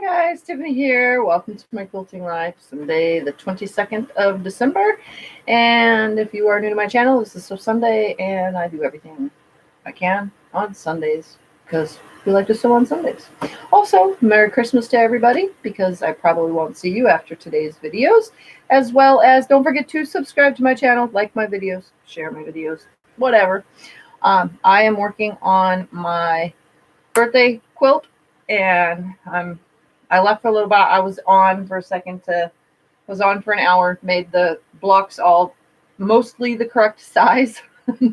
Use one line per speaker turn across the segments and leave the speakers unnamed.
guys, Tiffany here. Welcome to my quilting life. Sunday the 22nd of December. And if you are new to my channel, this is Sunday and I do everything I can on Sundays because we like to sew on Sundays. Also, Merry Christmas to everybody because I probably won't see you after today's videos. As well as don't forget to subscribe to my channel, like my videos, share my videos, whatever. I am working on my birthday quilt. And I left for a little bit. I was on for a second was on for an hour, made the blocks all mostly the correct size.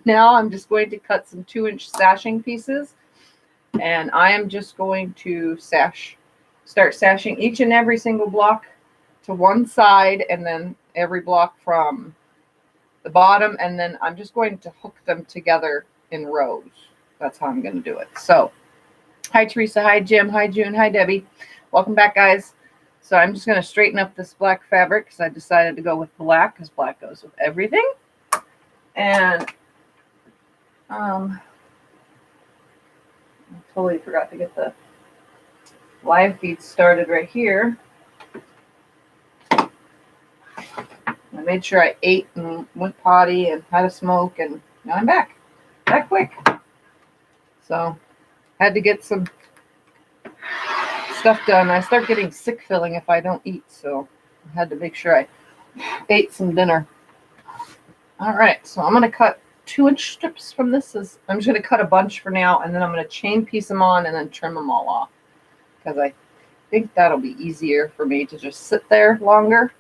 Now I'm just going to cut some 2-inch sashing pieces. And I am just going to start sashing each and every single block to one side and then every block from the bottom. And then I'm just going to hook them together in rows. That's how I'm going to do it. So hi, Teresa. Hi, Jim. Hi, June. Hi, Debbie. Welcome back, guys. So I'm just going to straighten up this black fabric because I decided to go with black because black goes with everything. And I totally forgot to get the live feed started right here. I made sure I ate and went potty and had a smoke, and now I'm back. That quick. So had to get some stuff done. I start getting sick feeling if I don't eat, so I had to make sure I ate some dinner. All right, so I'm going to cut 2-inch strips from this. I'm just going to cut a bunch for now, and then I'm going to chain piece them on and then trim them all off because I think that'll be easier for me to just sit there longer.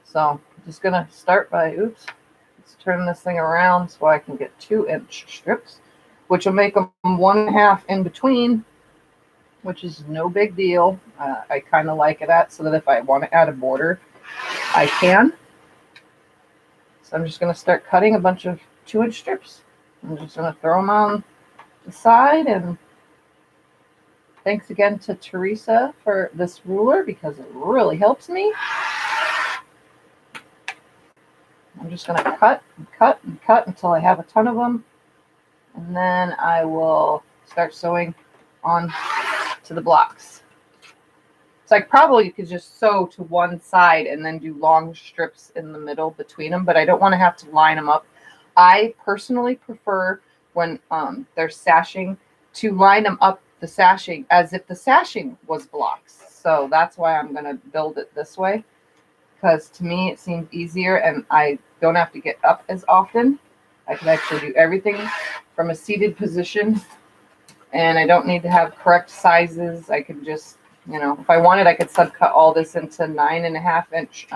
So I'm just going to start by, let's turn this thing around so I can get 2-inch strips, which will make them 1.5 in between, which is no big deal. I kind of like it so that if I want to add a border, I can. So I'm just going to start cutting a bunch of 2-inch strips. I'm just going to throw them on the side. And thanks again to Teresa for this ruler because it really helps me. I'm just going to cut and cut and cut until I have a ton of them. And then I will start sewing on to the blocks. So I probably could just sew to one side and then do long strips in the middle between them, but I don't want to have to line them up. I personally prefer when they're sashing to line them up the sashing as if the sashing was blocks. So that's why I'm going to build it this way, because to me it seems easier and I don't have to get up as often. I can actually do everything from a seated position. And I don't need to have correct sizes. I can just, if I wanted, I could subcut all this into 9.5-inch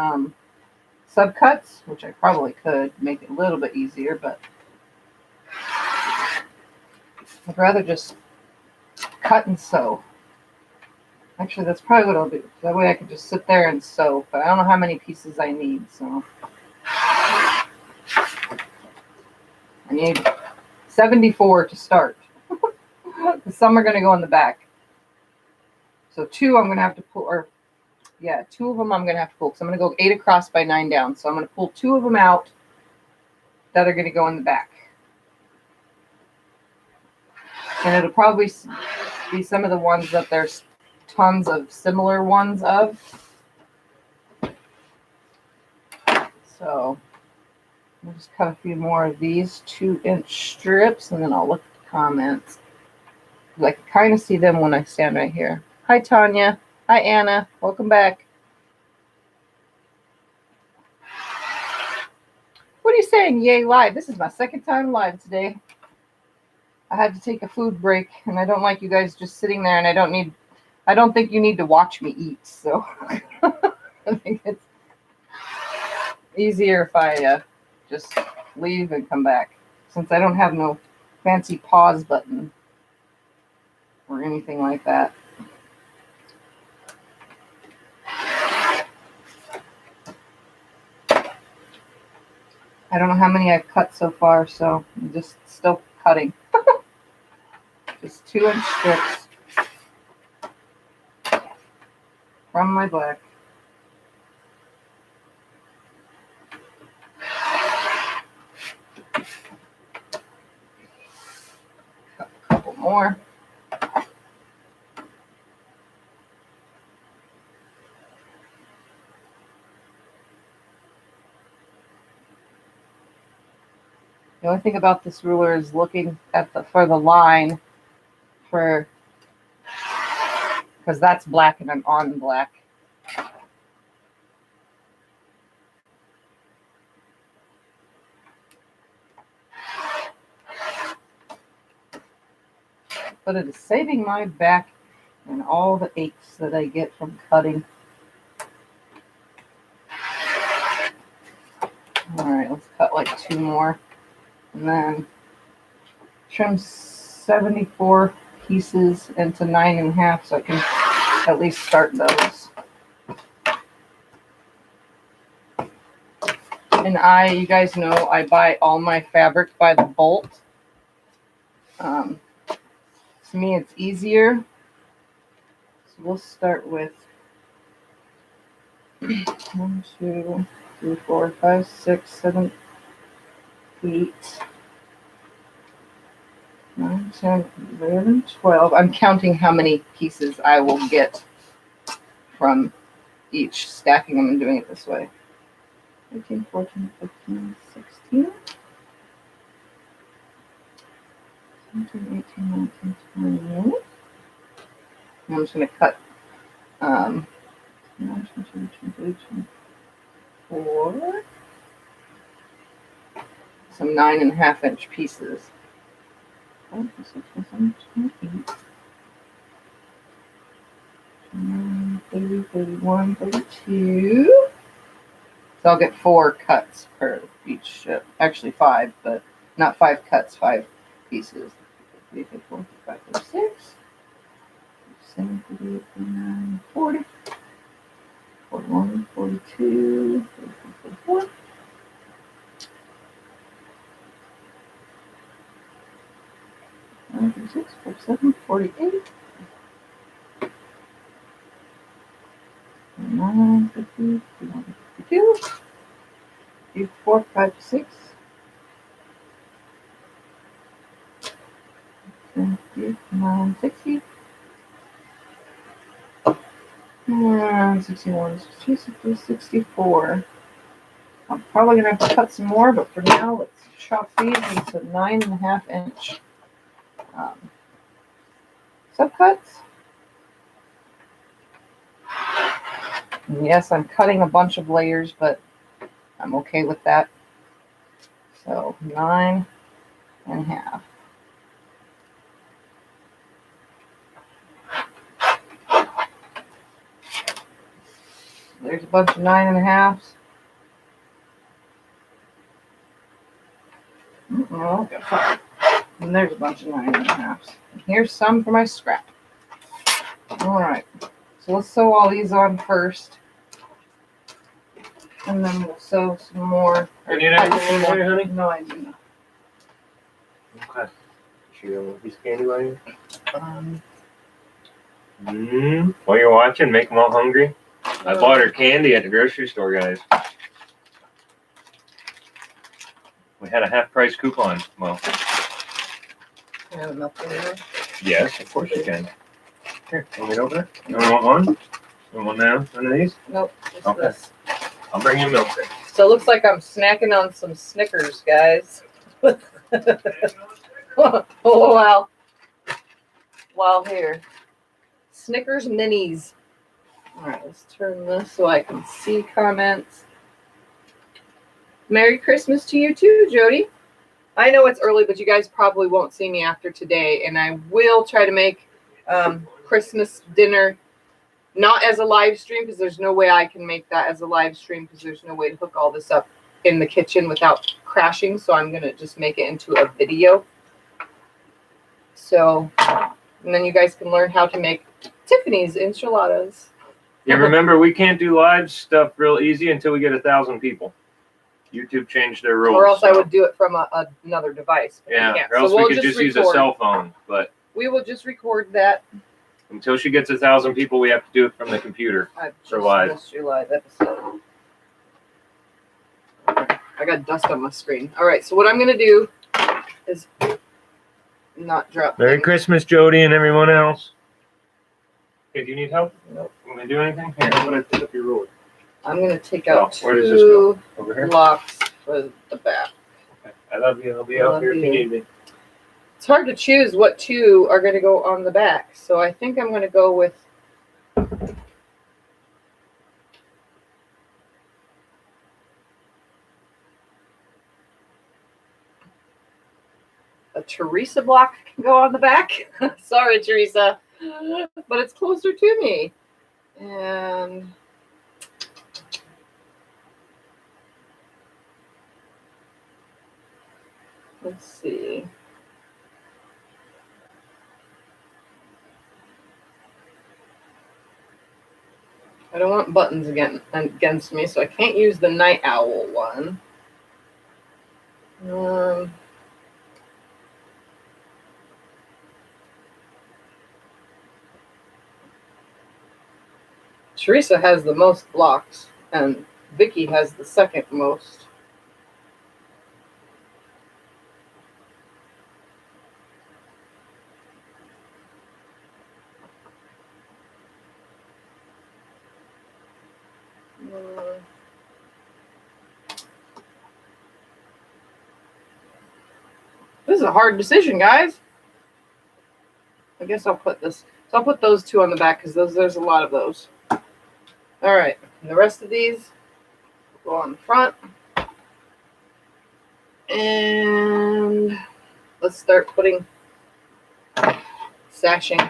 subcuts, which I probably could make it a little bit easier, but I'd rather just cut and sew. Actually, that's probably what I'll do. That way I can just sit there and sew, but I don't know how many pieces I need, so I need 74 to start. Some are going to go in the back. So 2 I'm going to have to pull, 2 of them I'm going to have to pull. Because I'm going to go 8 across by 9 down. So I'm going to pull 2 of them out that are going to go in the back. And it'll probably be some of the ones that there's tons of similar ones of. So I'll just cut a few more of these 2-inch strips and then I'll look at the comments. I can kind of see them when I stand right here. Hi, Tanya. Hi, Anna. Welcome back. What are you saying? Yay, live. This is my second time live today. I had to take a food break, and I don't like you guys just sitting there, and I don't think you need to watch me eat, so I think it's easier if I just leave and come back, since I don't have no fancy pause button or anything like that. I don't know how many I've cut so far, so I'm just still cutting. Just 2-inch strips from my black. Cut a couple more. The only thing about this ruler is looking at for the line because that's black and I'm on black. But it is saving my back and all the aches that I get from cutting. All right, let's cut like 2 more. And then trim 74 pieces into 9.5 so I can at least start those. And you guys know, I buy all my fabric by the bolt. To me, it's easier. So we'll start with 1, 2, 3, 4, 5, 6, 7, 8, 9, 10, 11, 12. I'm counting how many pieces I will get from each, stacking them and doing it this way. 13, 14, 15, 16, 17, 18, 19, 20. I'm just going to cut 1, 2, 3, 4, some 9.5 inch pieces. 5, 6, 7, 8, 29, 30, 31, 32. So I'll get 4 cuts per each ship. Actually 5, but not 5 cuts, 5 pieces. 3, 4, 5, 6, 7, 38, 39, 40, 41, 42, 43, 44. 46, 47, 48, 49, 50, 51, 52, 54, 5, 6, 59, 60, 61, 62, 64. I'm probably going to have to cut some more, but for now, let's chop these into 9.5 inch subcuts. And yes, I'm cutting a bunch of layers, but I'm okay with that. So 9.5. There's a bunch of 9.5s. Oh, and there's a bunch of 9.5s. And here's some for my scrap. All right. So let's sew all these on first. And then we'll sew some more.
You need anything here, honey?
No, I do not.
Okay. You got a piece of candy by
Um,
While you're watching, make them all hungry. I bought her candy at the grocery store, guys. We had a half-price coupon. Well,
I have enough for you.
yes, of course you can. Here, want me over there? You want one? You want one now? One of these?
Nope, just
Okay.
this.
I'll bring you milk there.
So it looks like I'm snacking on some Snickers, guys. Oh, wow. While here. Snickers minis. All right, let's turn this so I can see comments. Merry Christmas to you too, Jody. I know it's early, but you guys probably won't see me after today, and I will try to make Christmas dinner not as a live stream, because there's no way I can make that as a live stream, because there's no way to hook all this up in the kitchen without crashing. So I'm going to just make it into a video. So, and then you guys can learn how to make Tiffany's enchiladas.
Yeah, remember, we can't do live stuff real easy until we get 1,000 people. YouTube changed their rules.
Or else I would do it from another device.
Yeah, or else we could just use a cell phone. But
we will just record that.
until she gets 1,000 people, we have to do it from the computer.
I've
For
just
live.
missed your live episode. I got dust on my screen. All right, so what I'm going to do is not drop.
Merry
things.
Christmas, Jody, and everyone else. Okay, do you need help?
Nope.
Want me to do anything? Here, I'm going to pick up your ruler.
I'm going to take out
Where does this go?
two
Over here?
blocks for the back.
Okay. I love you. I'll be
I
out
love
here if you
you.
need me.
It's hard to choose what two are going to go on the back. So I think I'm going to go with a Teresa block can go on the back. Sorry, Teresa, but it's closer to me. And let's see. I don't want buttons against me, so I can't use the Night Owl one. Teresa has the most blocks, and Vicky has the second most. This is a hard decision, guys. I guess I'll put this. So I'll put those two on the back because there's a lot of those. All right, and the rest of these go on the front. And let's start putting sashing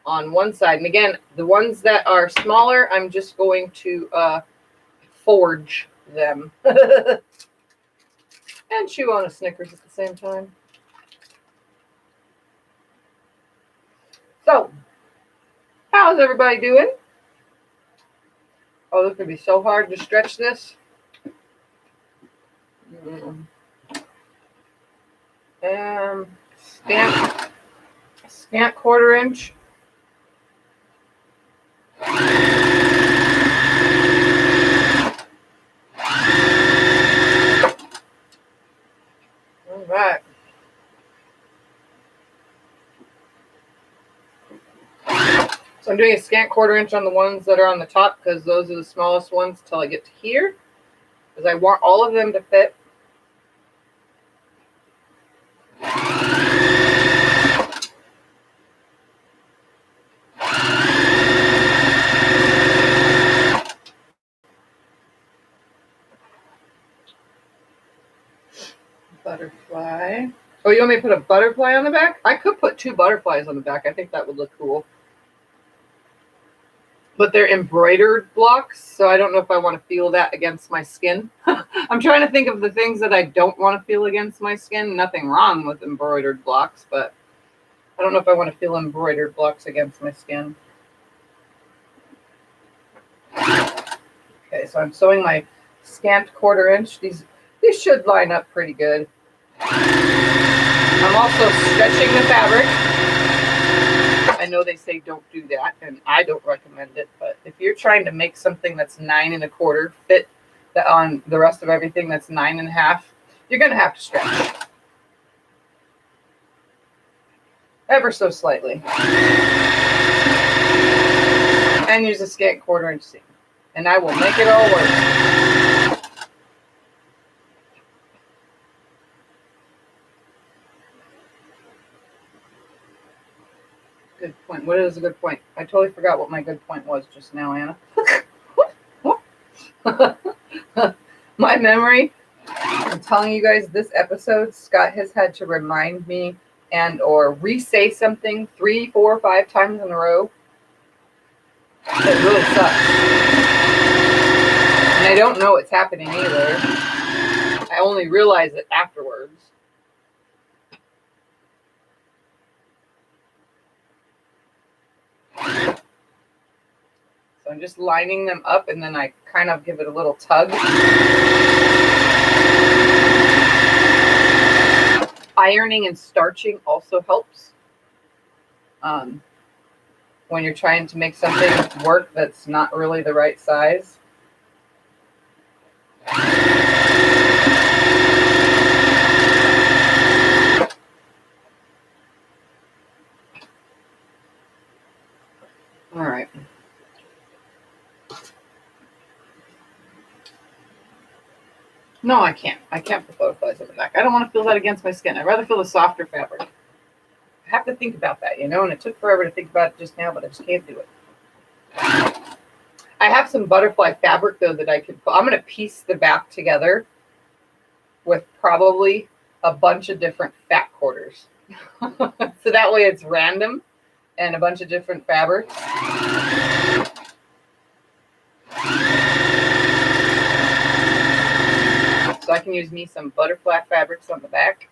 on one side. And again, the ones that are smaller, I'm just going to forge them. And chew on a Snickers at the same time. So, how's everybody doing? Oh, this could be so hard to stretch this. And scant 1/4 inch. All right. So I'm doing a scant 1/4 inch on the ones that are on the top because those are the smallest ones till I get to here. Because I want all of them to fit. Butterfly. Oh, you want me to put a butterfly on the back? I could put 2 butterflies on the back. I think that would look cool. But they're embroidered blocks, so I don't know if I want to feel that against my skin. I'm trying to think of the things that I don't want to feel against my skin. Nothing wrong with embroidered blocks, but I don't know if I want to feel embroidered blocks against my skin. Okay, so I'm sewing my scant 1/4 inch. These should line up pretty good. I'm also stretching the fabric. I know they say don't do that, and I don't recommend it, but if you're trying to make something that's 9 1/4 fit on the rest of everything that's 9 1/2, you're going to have to stretch. Ever so slightly. And use a scant 1/4 inch seam. And I will make it all work. Good point. What is a good point? I totally forgot what my good point was just now, Anna. My memory, I'm telling you guys, this episode, Scott has had to remind me and or re-say something 3, 4, 5 times in a row. It really sucks. And I don't know what's happening either. I only realize it afterwards. So I'm just lining them up, and then I kind of give it a little tug. Ironing and starching also helps. When you're trying to make something work that's not really the right size. All right. No, I can't. I can't put butterflies on the back. I don't want to feel that against my skin. I'd rather feel the softer fabric. I have to think about that, and it took forever to think about it just now, but I just can't do it. I have some butterfly fabric, though, that I could put. I'm going to piece the back together with probably a bunch of different fat quarters. So that way it's random and a bunch of different fabrics. So I can use me some butterfly fabrics on the back.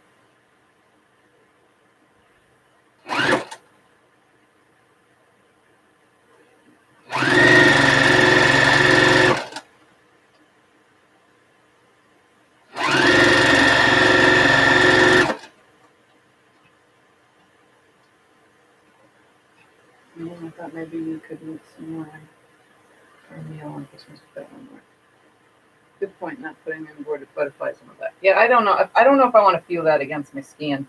I thought maybe you could make some more meal on Christmas with that one more. Good point, not putting embroidered butterflies on the back. Yeah, I don't know. I don't know if I want to feel that against my skin.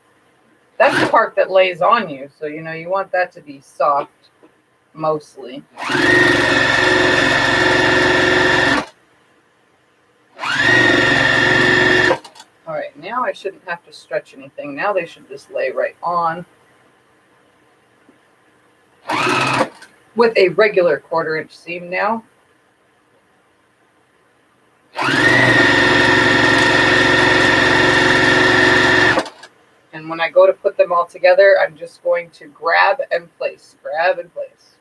That's the part that lays on you, so you want that to be soft, mostly. All right, now I shouldn't have to stretch anything. Now they should just lay right on. With a regular 1/4 inch seam now. And when I go to put them all together, I'm just going to grab and place, grab and place.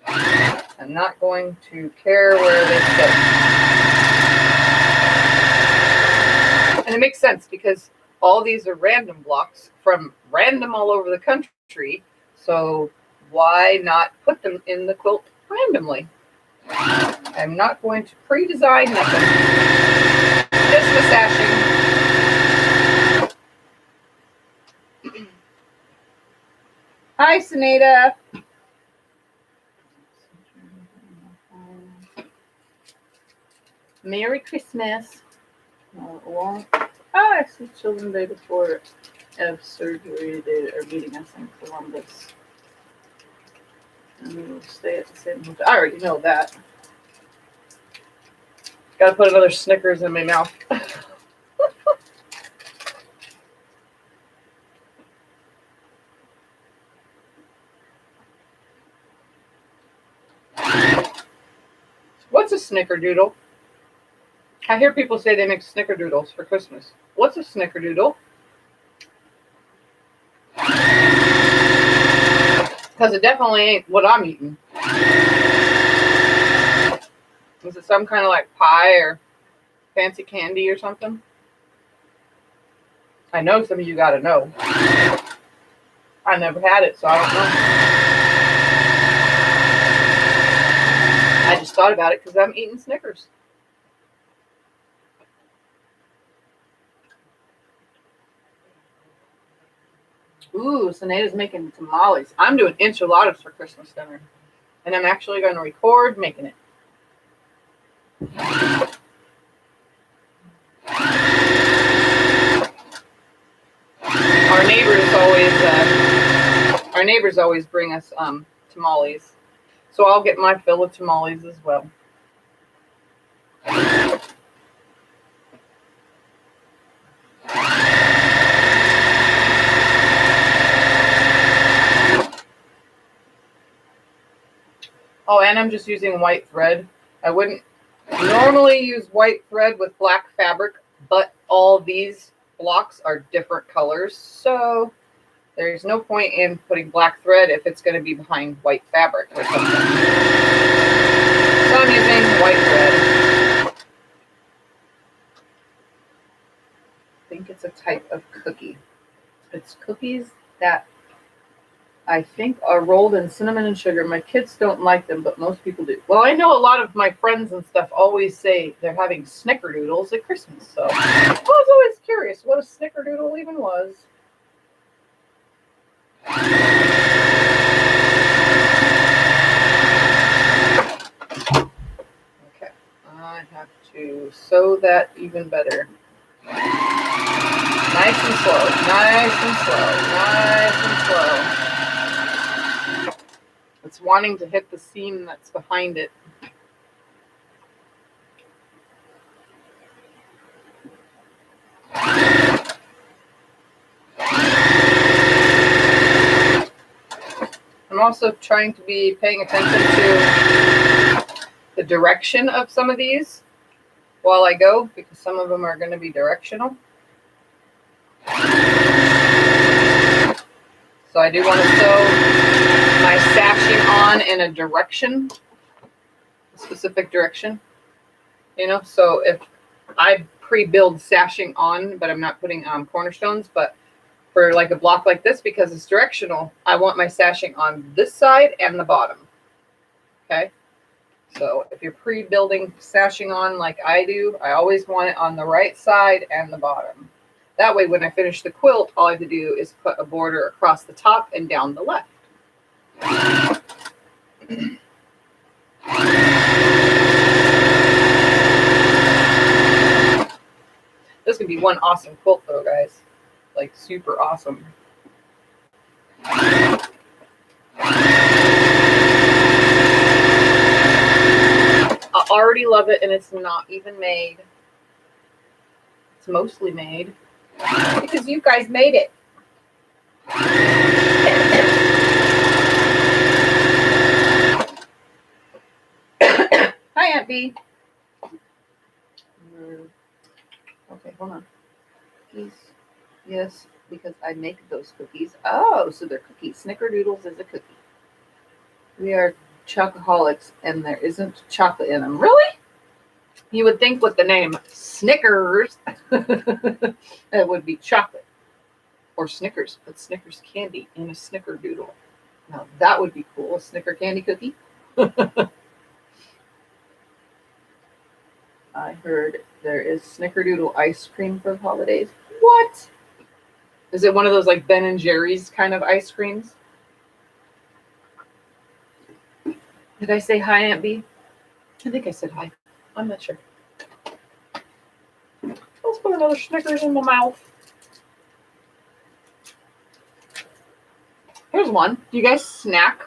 I'm not going to care where they sit. And it makes sense because all these are random blocks from random all over the country. So why not put them in the quilt randomly? I'm not going to pre-design nothing. Just massaging. Hi, Sunita. Merry Christmas. It's the children's day before Ev's surgery. They are meeting us in Columbus. And we will stay at the same hotel. I already know that. Gotta put another Snickers in my mouth. What's a snickerdoodle? I hear people say they make snickerdoodles for Christmas. What's a snickerdoodle? Because it definitely ain't what I'm eating. Is it some kind of like pie or fancy candy or something? I know some of you gotta know. I never had it, so I don't know. I just thought about it because I'm eating Snickers. Ooh, Sineada's making tamales. I'm doing enchiladas for Christmas dinner. And I'm actually going to record making it. Our neighbors always bring us tamales. So I'll get my fill of tamales as well. Oh, and I'm just using white thread. I wouldn't normally use white thread with black fabric, but all these blocks are different colors. So there's no point in putting black thread if it's going to be behind white fabric or something. So I'm using white thread. I think it's a type of cookie. It's cookies that I think are rolled in cinnamon and sugar. My kids don't like them, but most people do. Well, I know a lot of my friends and stuff always say they're having snickerdoodles at Christmas. So I was always curious what a snickerdoodle even was. Okay, I have to sew that even better. Nice and slow, nice and slow, nice and slow. It's wanting to hit the seam that's behind it.
also trying to be paying attention to the direction of some of these while I go, because some of them are going to be directional. So I do want to sew my sashing on in a direction, a specific direction, you know. So if I pre-build sashing on, but I'm not putting cornerstones, but for like a block like this, because it's directional, I want my sashing on this side and the bottom. Okay. So if you're pre-building sashing on like I do, I always want it on the right side and the bottom. That way, when I finish the quilt, all I have to do is put a border across the top and down the left. This could be one awesome quilt though, guys. Like super awesome. I already love it, and it's not even made. It's mostly made because you guys made it. Hi, Aunt B. Okay, hold on. Cookies. Yes, because I make those cookies. Oh, so they're cookies. Snickerdoodles is a cookie. We are chocoholics, and there isn't chocolate in them. Really? You would think with the name Snickers, it would be chocolate or Snickers, but Snickers candy in a snickerdoodle. Now that would be cool. A Snicker candy cookie. I heard there is snickerdoodle ice cream for the holidays. What? Is it one of those like Ben and Jerry's kind of ice creams? Did I say hi, Aunt B? I think I said hi. I'm not sure. Let's put another Snickers in my mouth. Here's one. Do you guys snack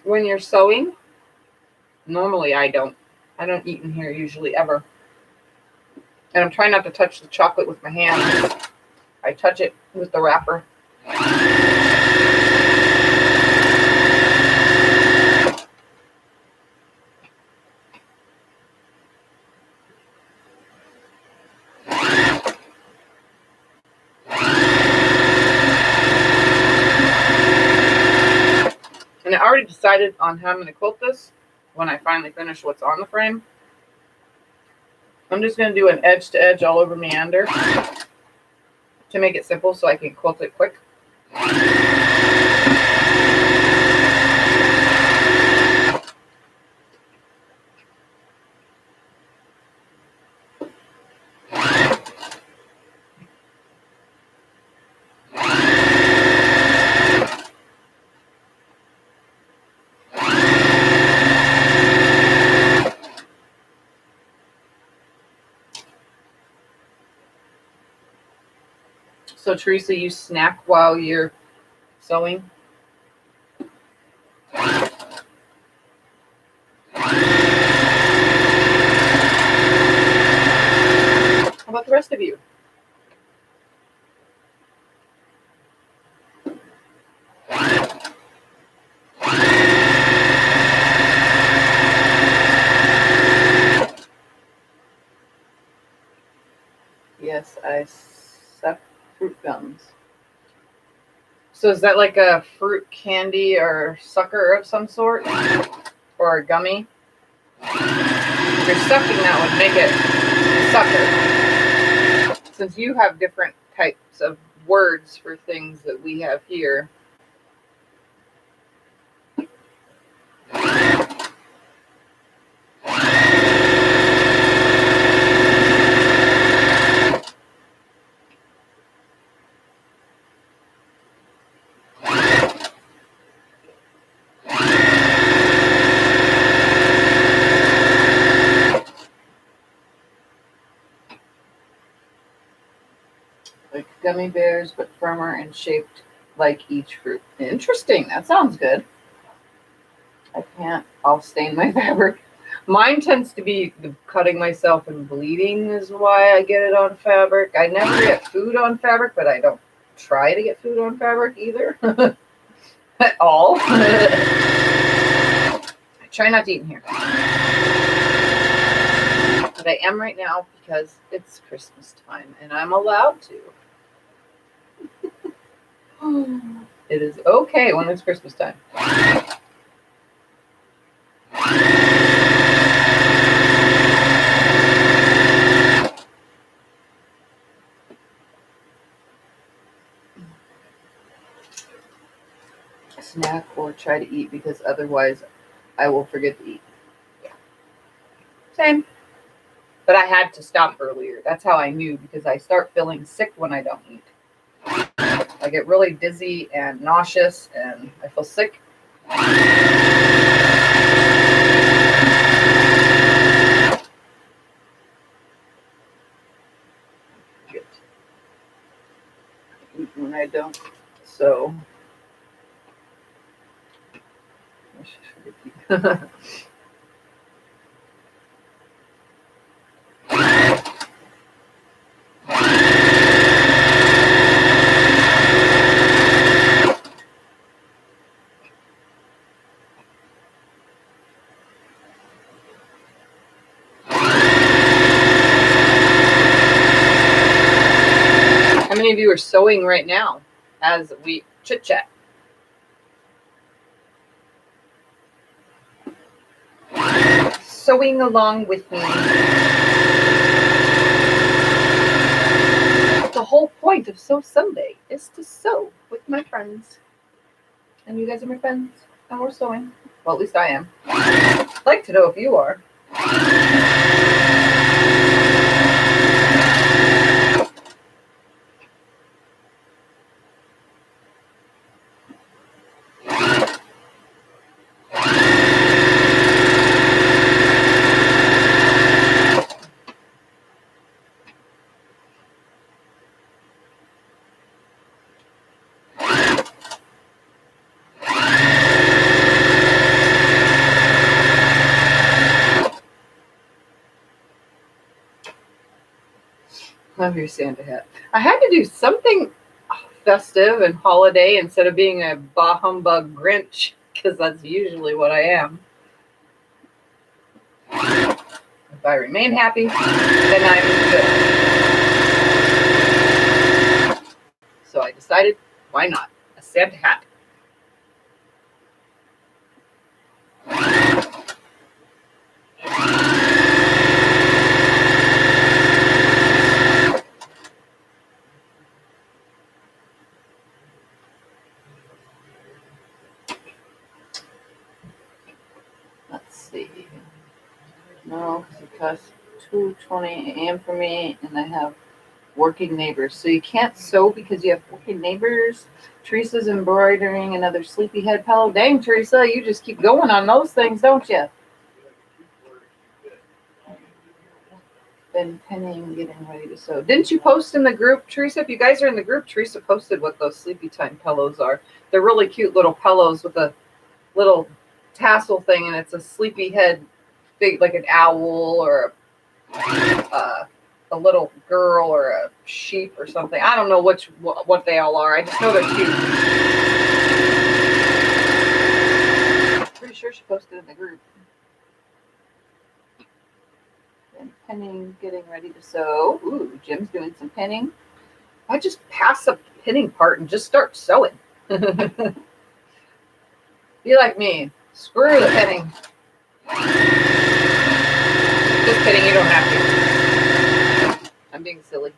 when you're sewing? Normally I don't. I don't eat in here usually ever. And I'm trying not to touch the chocolate with my hands. I touch it with the wrapper. And I already decided on how I'm going to quilt this when I finally finish what's on the frame. I'm just going to do an edge to edge all over meander to make it simple so I can quilt it quick. So Teresa, you snack while you're sewing? How about the rest of you? Yes, I suck fruit gums. So is that like a fruit candy or sucker of some sort? Or a gummy? If you're sucking, that would make it a sucker. Since you have different types of words for things that we have here. Like gummy bears, but firmer and shaped like each fruit. Interesting. That sounds good. I can't. I'll stain my fabric. Mine tends to be the cutting myself and bleeding is why I get it on fabric. I never get food on fabric, but I don't try to get food on fabric either. All. I try not to eat in here. But I am right now because it's Christmas time and I'm allowed to. It is okay when it's Christmas time. Snack or try to eat because otherwise I will forget to eat. Yeah. Same. But I had to stop earlier. That's how I knew, because I start feeling sick when I don't eat. I get really dizzy and nauseous and I feel sick. Good. Eat when I don't. So I should forget to eat. How many of you are sewing right now as we chit chat? Sewing along with me. The whole point of Sew Sunday is to sew with my friends. And you guys are my friends. And we're sewing. Well, at least I am. I'd like to know if you are. Love your Santa hat. I had to do something festive and holiday instead of being a bah humbug Grinch, because that's usually what I am. If I remain happy, then I'm good. So I decided, why not? A Santa hat. Let's see. No, because it costs $2.20 a.m. for me, and I have working neighbors. So you can't sew because you have working neighbors. Teresa's embroidering another sleepyhead pillow. Dang, Teresa, you just keep going on those things, don't you? Been penning, getting ready to sew. Didn't you post in the group, Teresa? If you guys are in the group, Teresa posted what those sleepy time pillows are. They're really cute little pillows with a little tassel thing, and it's a sleepy head, big like an owl or a little girl or a sheep or something. I don't know what they all are. I just know they're cute. Pretty sure she posted in the group. And penning, getting ready to sew. Ooh, Jim's doing some penning. I just pass the pinning part and just start sewing. Be like me. Screw the pinning. Just kidding, you don't have to. I'm being silly.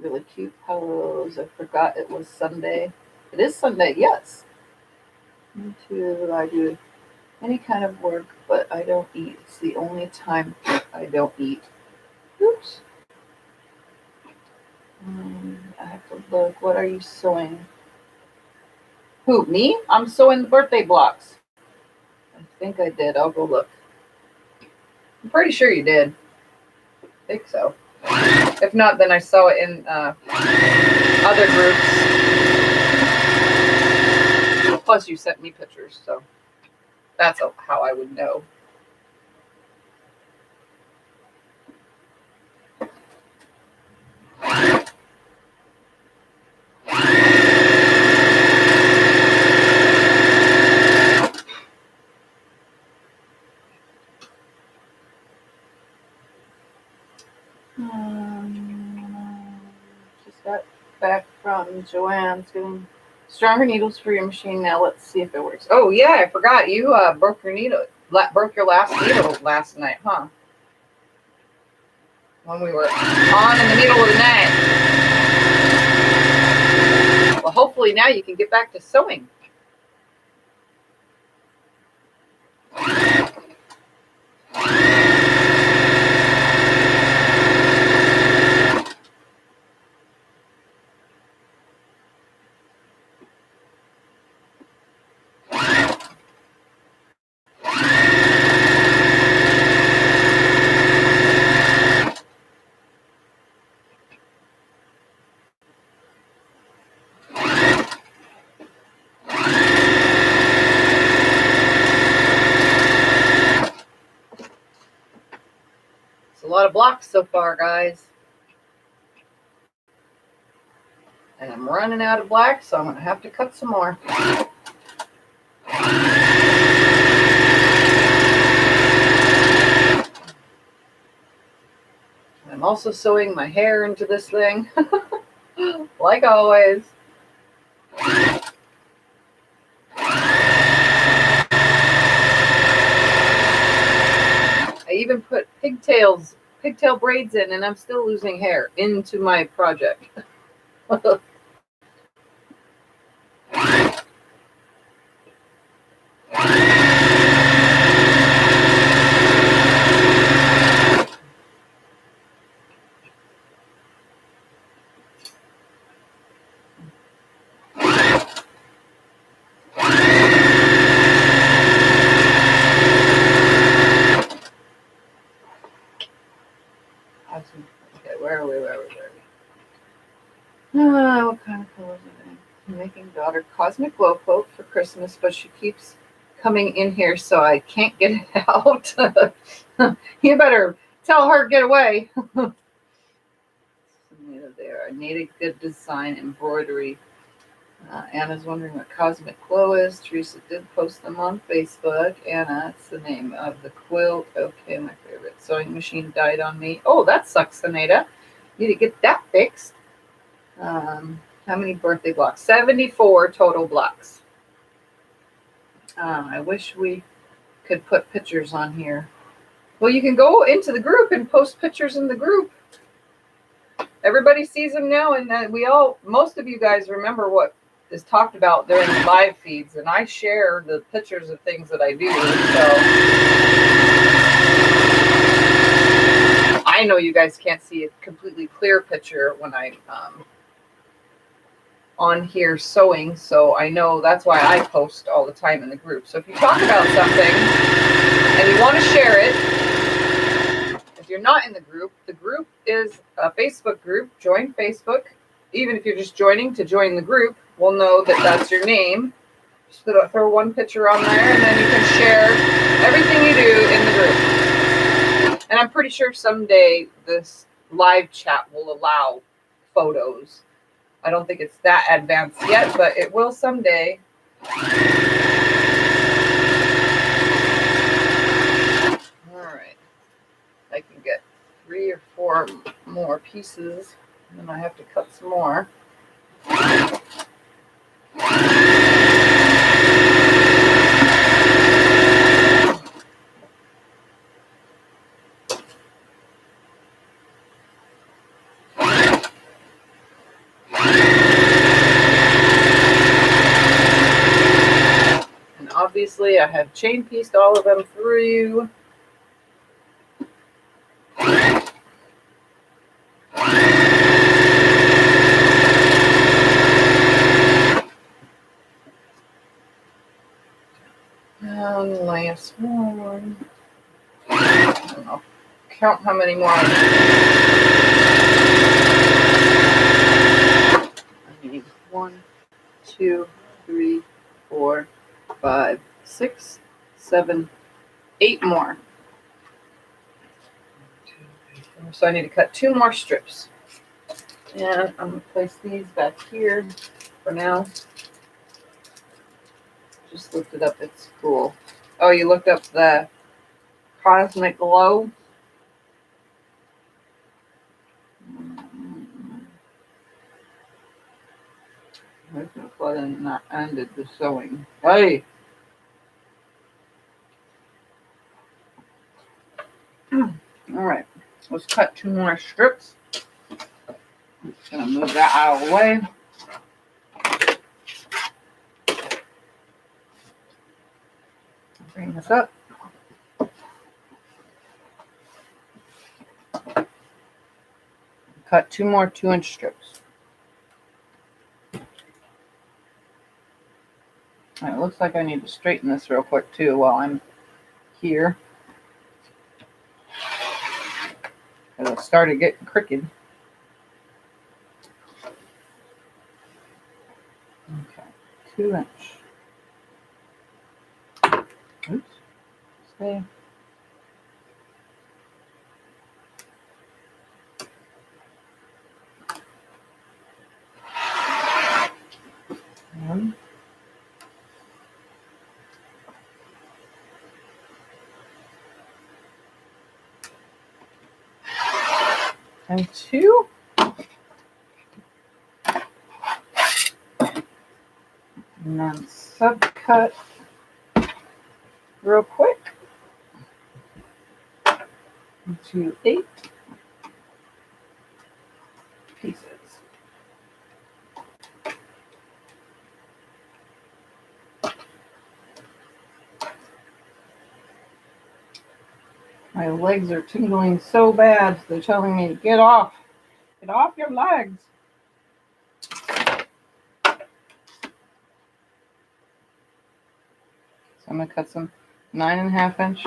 Really cute pillows. I forgot it was Sunday. It is Sunday, yes. Me too. I do any kind of work, but I don't eat. It's the only time I don't eat. Oops. I have to look. What are you sewing? Who, me? I'm sewing the birthday blocks. I think I did. I'll go look. I'm pretty sure you did. I think so. If not, then I saw it in other groups. Plus, you sent me pictures, so that's how I would know.
Just got back from Joanne's getting stronger needles for your machine. Now let's see if it works.
Oh yeah, I forgot. You broke your needle. Broke your last needle last night, huh? When we were on in the middle of the night. Well, hopefully now you can get back to sewing. It's a lot of blocks so far, guys. And I'm running out of black, so I'm going to have to cut some more. I'm also sewing my hair into this thing, like always. I even put pigtail braids in, and I'm still losing hair into my project. Okay, where are we? What kind of colors are they? I'm making daughter cosmic glow coat for Christmas, but she keeps coming in here, so I can't get it out. You better tell her get away. There, I need a good design embroidery. Anna's wondering what cosmic glow is. Teresa did post them on Facebook. Anna, it's the name of the quilt. Okay, my favorite sewing machine died on me. Oh, that sucks, Anita. Need to get that fixed. How many birthday blocks? 74 total blocks. I wish we could put pictures on here. Well, you can go into the group and post pictures in the group. Everybody sees them now, and most of you guys remember what is talked about during the live feeds, and I share the pictures of things that I do. So I know you guys can't see a completely clear picture when I'm on here sewing, so I know that's why I post all the time in the group. So if you talk about something and you want to share it, if you're not in the group is a Facebook group. Join Facebook. Even if you're just joining to join the group, we'll know that that's your name. Just throw one picture on there, and then you can share everything you do in the group. And I'm pretty sure someday this live chat will allow photos. I don't think it's that advanced yet, but it will someday. All right. I can get 3 or 4 more pieces, and then I have to cut some more. And obviously I have chain pieced all of them through. And last one. I'll count how many more I need. 1, 2, 3, 4, 5, 6, 7, 8 more. So I need to cut 2 more strips. And I'm going to place these back here for now. Just looked it up. It's cool. Oh, you looked up the cosmic glow? button that ended the sewing. Hey. All right, let's cut 2 more strips. I'm just gonna move that out of the way. Bring this up. Cut 2 more 2-inch strips. All right, it looks like I need to straighten this real quick too while I'm here. Because it started getting crooked. Okay, 2-inch. Oops. Stay. One. And 2. And then subcut real quick into 8 pieces. My legs are tingling so bad. They're telling me, get off your legs. So I'm going to cut some 9.5-inch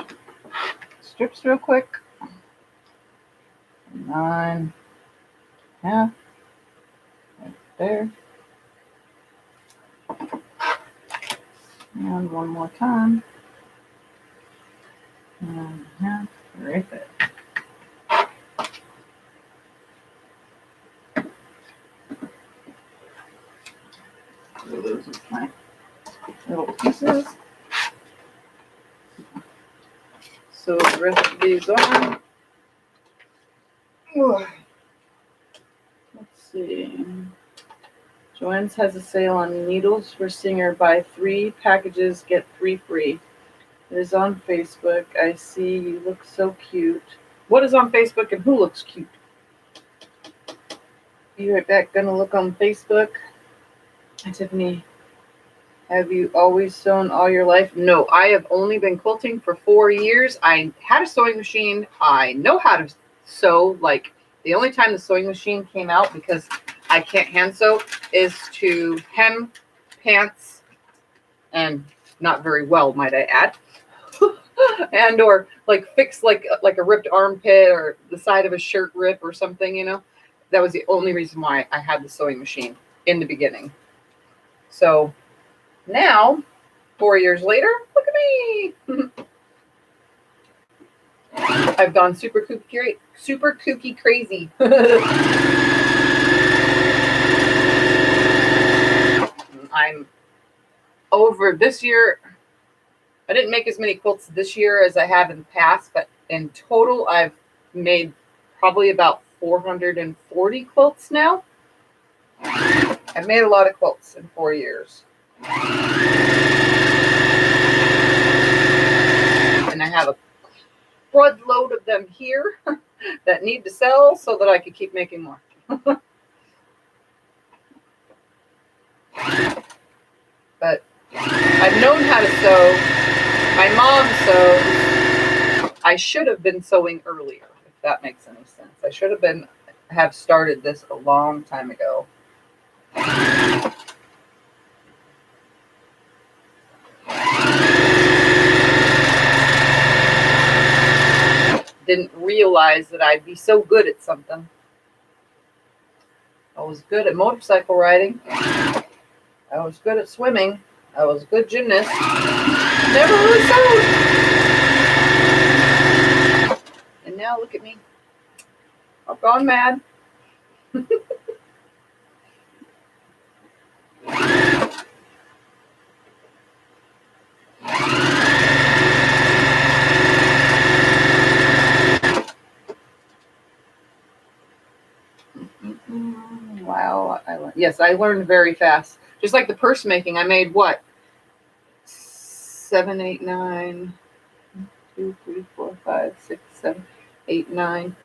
strips real quick. 9.5 right there. And one more time. 9.5 right there. So those are my little pieces. So the rest of these on. Let's see. Joann's has a sale on needles for Singer. Buy 3 packages, get 3 free. It is on Facebook. I see you look so cute. What is on Facebook and who looks cute? You right back. Gonna look on Facebook. Hi, Tiffany. Have you always sewn all your life? No, I have only been quilting for 4 years. I had a sewing machine. I know how to sew. Like, the only time the sewing machine came out, because I can't hand sew, is to hem pants, and not very well, might I add. And or like fix like a ripped armpit or the side of a shirt rip or something, you know. That was the only reason why I had the sewing machine in the beginning. So now, 4 years later, look at me. I've gone super kooky crazy. I'm over this year. I didn't make as many quilts this year as I have in the past, but in total, I've made probably about 440 quilts now. I've made a lot of quilts in 4 years. And I have a crud load of them here that need to sell so that I could keep making more. But I've known how to sew. My mom sews. I should have been sewing earlier, if that makes any sense. I should have started this a long time ago. Didn't realize that I'd be so good at something. I was good at motorcycle riding. I was good at swimming. I was a good gymnast. Never really sewed. And now look at me. I've gone mad. Wow. Yes, I learned very fast. Just like the purse making, I made what? 7, 8, 9, 2, 3, 4, 5, 6, 7, 8, 9.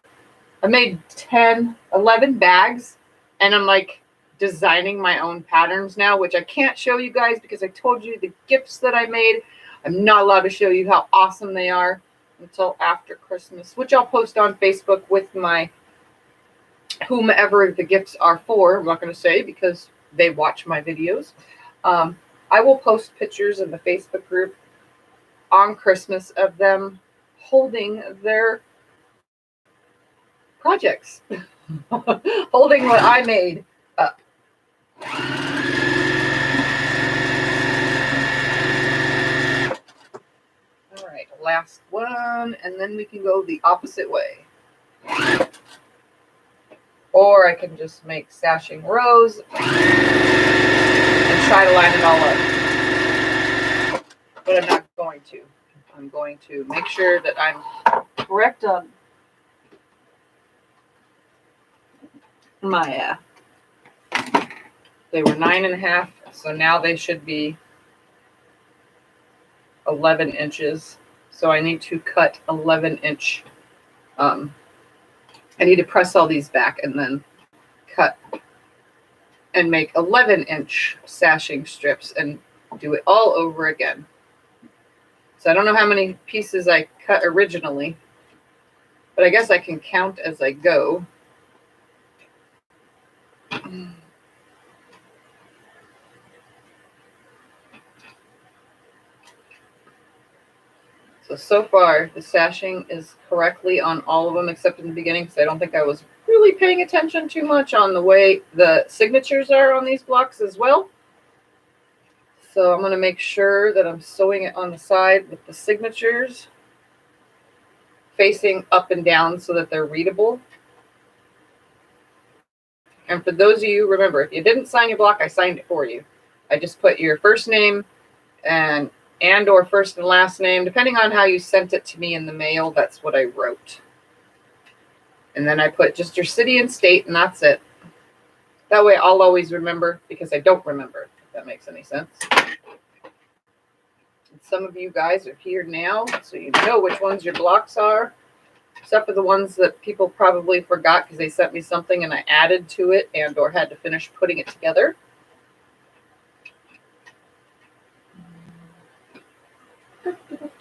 I made 10, 11 bags, and I'm like designing my own patterns now, which I can't show you guys because I told you the gifts that I made. I'm not allowed to show you how awesome they are until after Christmas, which I'll post on Facebook with my whomever the gifts are for. I'm not going to say because they watch my videos. I will post pictures in the Facebook group on Christmas of them holding their projects, holding what I made up. All right, last one, and then we can go the opposite way. Or I can just make sashing rows and try to line it all up. But I'm not going to. I'm going to make sure that I'm correct on my, they were 9.5, so now they should be 11 inches. So I need to cut 11-inch. I need to press all these back and then cut and make 11-inch sashing strips and do it all over again. So I don't know how many pieces I cut originally, but I guess I can count as I go. So far, the sashing is correctly on all of them except in the beginning, because I don't think I was really paying attention too much on the way the signatures are on these blocks as well. So I'm going to make sure that I'm sewing it on the side with the signatures facing up and down so that they're readable. And for those of you, remember, if you didn't sign your block, I signed it for you. I just put your first name and or first and last name, depending on how you sent it to me in the mail. That's what I wrote. And then I put just your city and state, and that's it. That way I'll always remember, because I don't remember, if that makes any sense. And some of you guys are here now, so you know which ones your blocks are, except for the ones that people probably forgot because they sent me something and I added to it and or had to finish putting it together.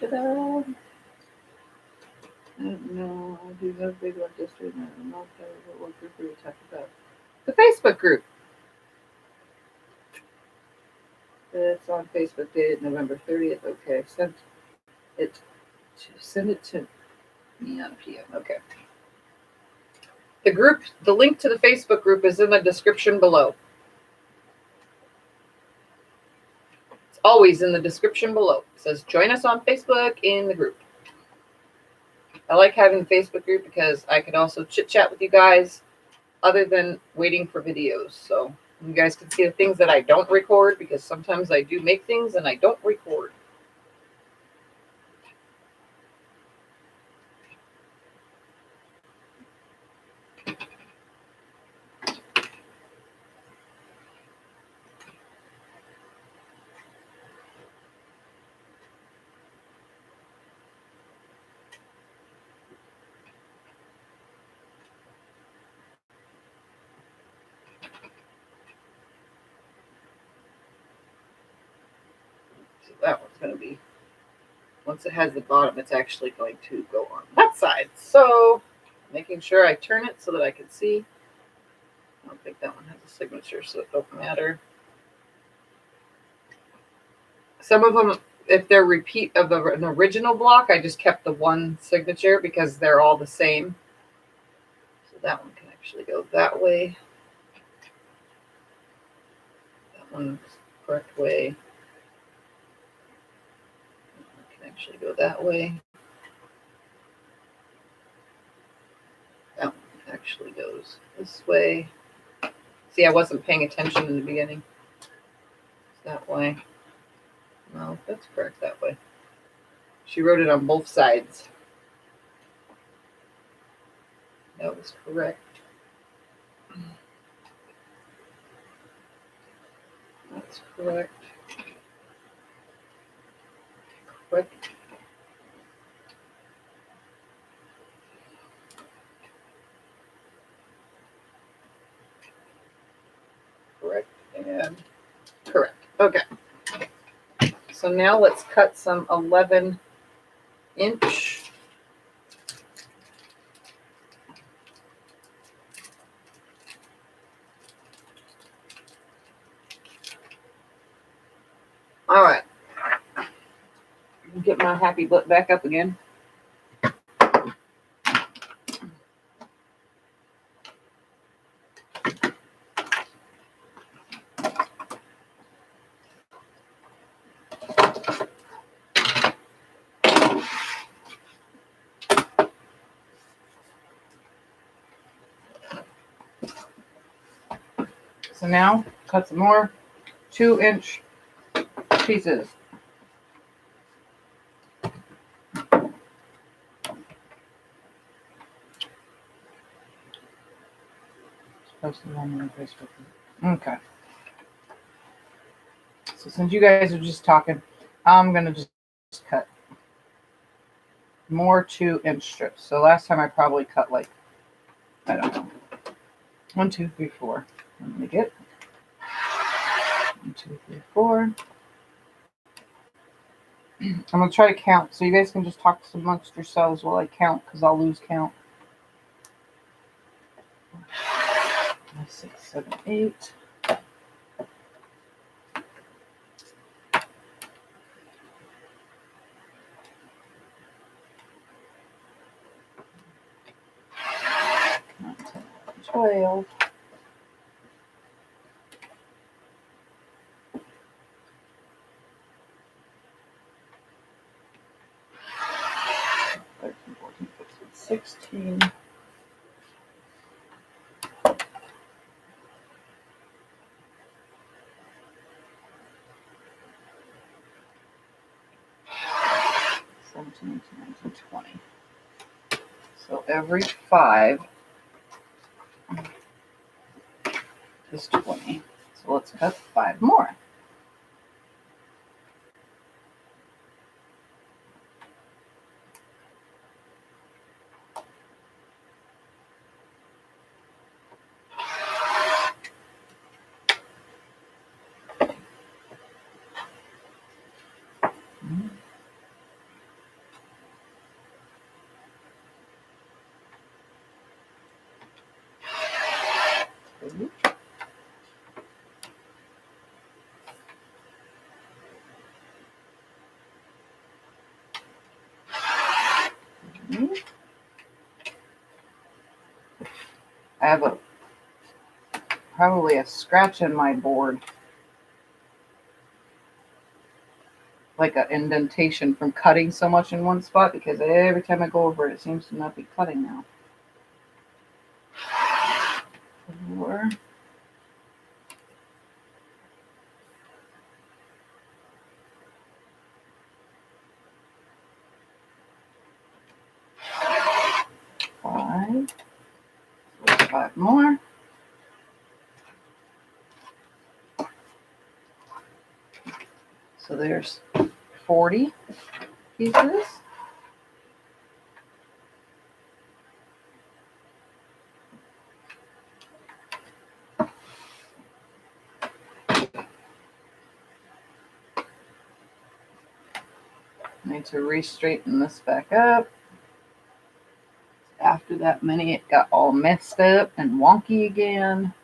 I don't know. I do have big about this right now. I'm not sure what group we were talking about. The Facebook group. It's on Facebook, dated November 30th. Okay, send it to me on PM. Okay. The group, the link to the Facebook group is in the description below. It's always in the description below. It says join us on Facebook in the group. I like having the Facebook group because I can also chit chat with you guys other than waiting for videos. So you guys can see the things that I don't record, because sometimes I do make things and I don't record. That one's going to be, once it has the bottom, it's actually going to go on that side. So making sure I turn it so that I can see. I don't think that one has a signature, so it don't matter. Some of them, if they're repeat of an original block, I just kept the one signature because they're all the same. So that one can actually go that way. That one's the correct way. Actually go that way. That one actually goes this way. See, I wasn't paying attention in the beginning. It's that way. No, that's correct that way. She wrote it on both sides. That was correct. That's Correct. Correct. Correct and correct. Okay. So now let's cut some 11-inch. All right. Get my happy butt back up again. So now cut some more 2-inch pieces. Okay. So since you guys are just talking, I'm gonna just cut more 2-inch strips. So last time I probably cut like, I don't know, 1, 2, 3, 4. Let me get 1, 2, 3, 4. I'm gonna try to count, so you guys can just talk amongst yourselves while I count, because I'll lose count. 5, 6, 7, 8. Not 10, 12. Thirteen, 14, 15, 16. So every 5 is 20. So let's cut 5 more. I have probably a scratch in my board, like an indentation from cutting so much in one spot, because every time I go over it, it seems to not be cutting now. 4. Five. 5 more. So there's 40 pieces. Need to re-straighten this back up. After that many, it got all messed up and wonky again.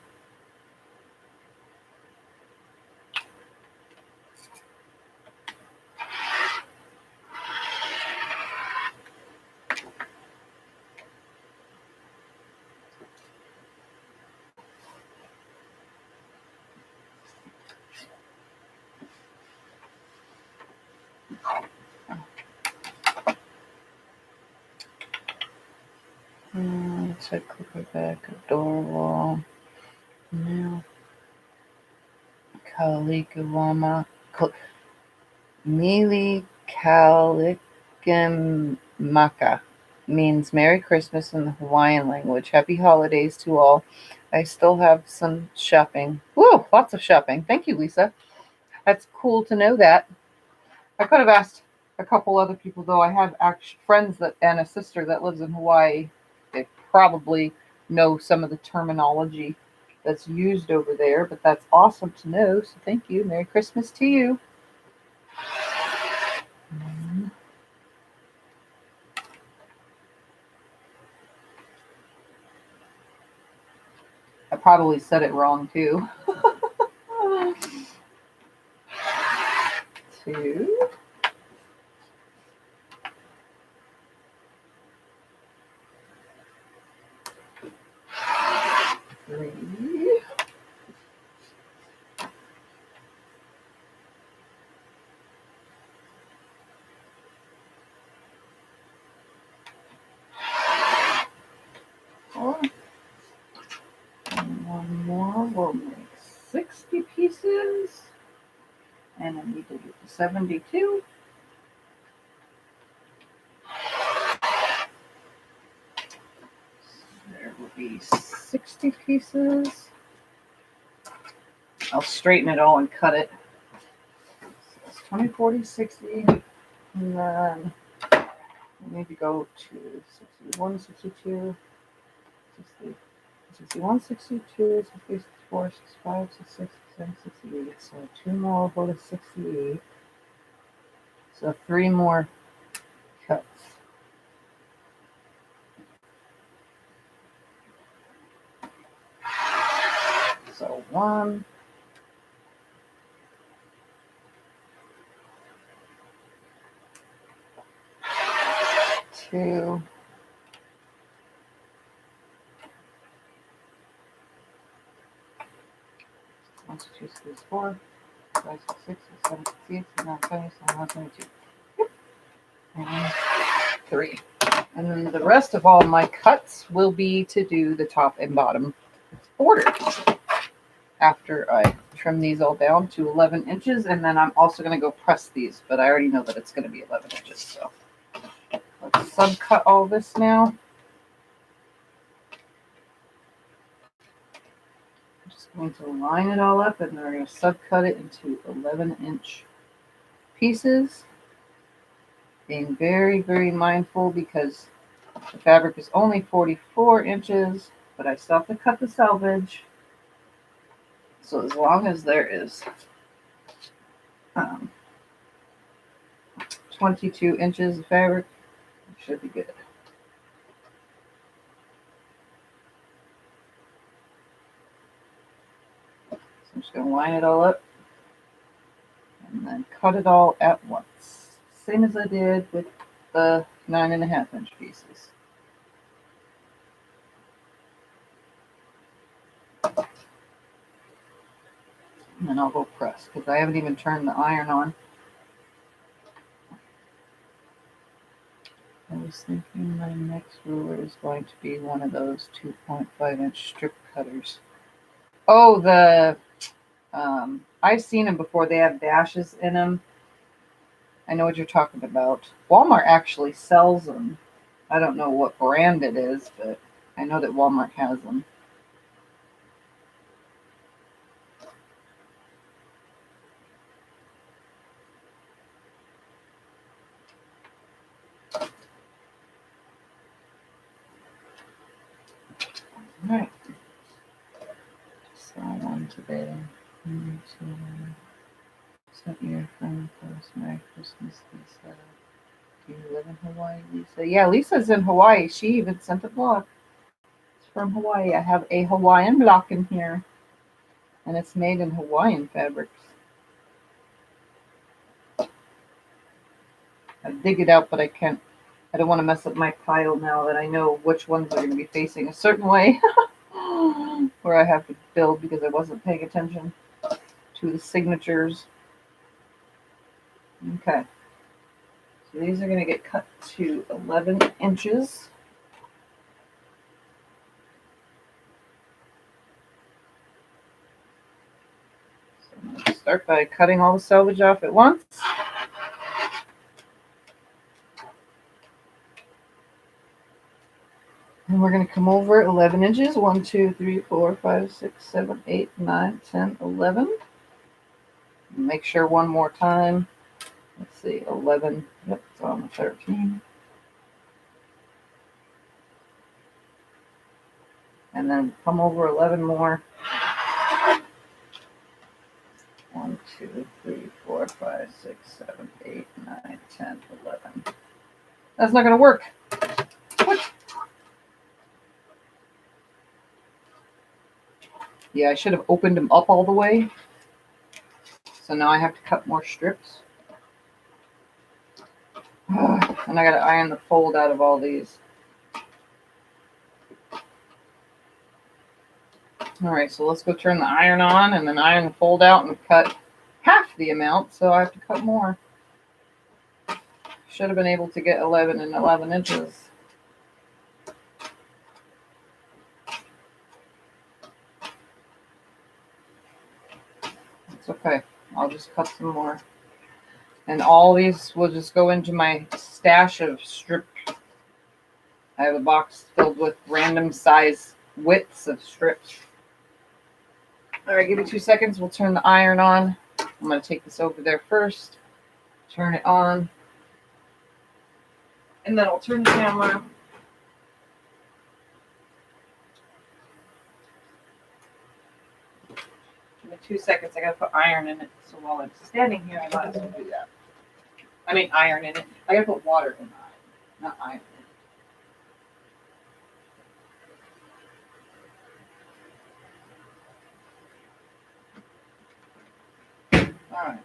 Looks like clipper back, a door wall. Now, Kalikawama, Mili Kalikimaka means Merry Christmas in the Hawaiian language. Happy holidays to all. I still have some shopping. Woo, lots of shopping. Thank you, Lisa. That's cool to know that. I could have asked a couple other people, though. I have friends that and a sister that lives in Hawaii. They probably know some of the terminology that's used over there, but that's awesome to know. So thank you. Merry Christmas to you. I probably said it wrong too. 2. 3. 4. And one more will make 60 pieces. And I need to do 72. There will be 60 pieces. I'll straighten it all and cut it. So it's 20, 40, 60. And then we need to go to 61, 62, 60, 61, 62, 64, 65, 66, 67, 68. So 2 more will go to 68. So 3 more cuts. So 1, 2, 1, 2, 3, 4, 5, 6, 7, 8, 9, 10, 11, 22. And 3. And then the rest of all my cuts will be to do the top and bottom border after I trim these all down to 11 inches. And then I'm also going to go press these, but I already know that it's going to be 11 inches. So let's subcut all this now. I'm just going to line it all up, and then we're going to subcut it into 11-inch pieces. Being very, very mindful because the fabric is only 44 inches, but I still have to cut the selvage. So as long as there is 22 inches of fabric, it should be good. So I'm just going to line it all up and then cut it all at once. Same as I did with the 9.5-inch pieces. And then I'll go press because I haven't even turned the iron on. I was thinking my next ruler is going to be one of those 2.5-inch strip cutters. Oh, I've seen them before. They have dashes in them. I know what you're talking about. Walmart actually sells them. I don't know what brand it is, but I know that Walmart has them. All right. Saw one today. Sent your friend post Merry Christmas, Lisa. Do you live in Hawaii, Lisa? Yeah, Lisa's in Hawaii. She even sent a block. It's from Hawaii. I have a Hawaiian block in here, and it's made in Hawaiian fabrics. I dig it out, but I can't. I don't want to mess up my pile now that I know which ones are going to be facing a certain way. Where I have to build because I wasn't paying attention to the signatures. Okay. So these are going to get cut to 11 inches. So I'm going to start by cutting all the selvage off at once. And we're going to come over 11 inches. 1, 2, 3, 4, 5, 6, 7, 8, 9, 10, 11.
Make sure one more time. Let's see, 11. Yep, it's on the 13. And then come over 11 more. 1, 2, 3, 4, 5, 6, 7, 8, 9, 10, 11. That's not going to work. What? Yeah, I should have opened them up all the way. So now I have to cut more strips. And I got to iron the fold out of all these. All right, so let's go turn the iron on and then iron the fold out and cut half the amount, so I have to cut more. Should have been able to get 11 and 11 inches. It's okay. I'll just cut some more. And all these will just go into my stash of strip. I have a box filled with random size widths of strips. All right, give me 2 seconds. We'll turn the iron on. I'm going to take this over there first. Turn it on. And then I'll turn the camera. Give me 2 seconds. I got to put iron in it. So while I'm standing here, I might as well do that. I mean, iron in it. I got to put water in the iron, not iron. All right.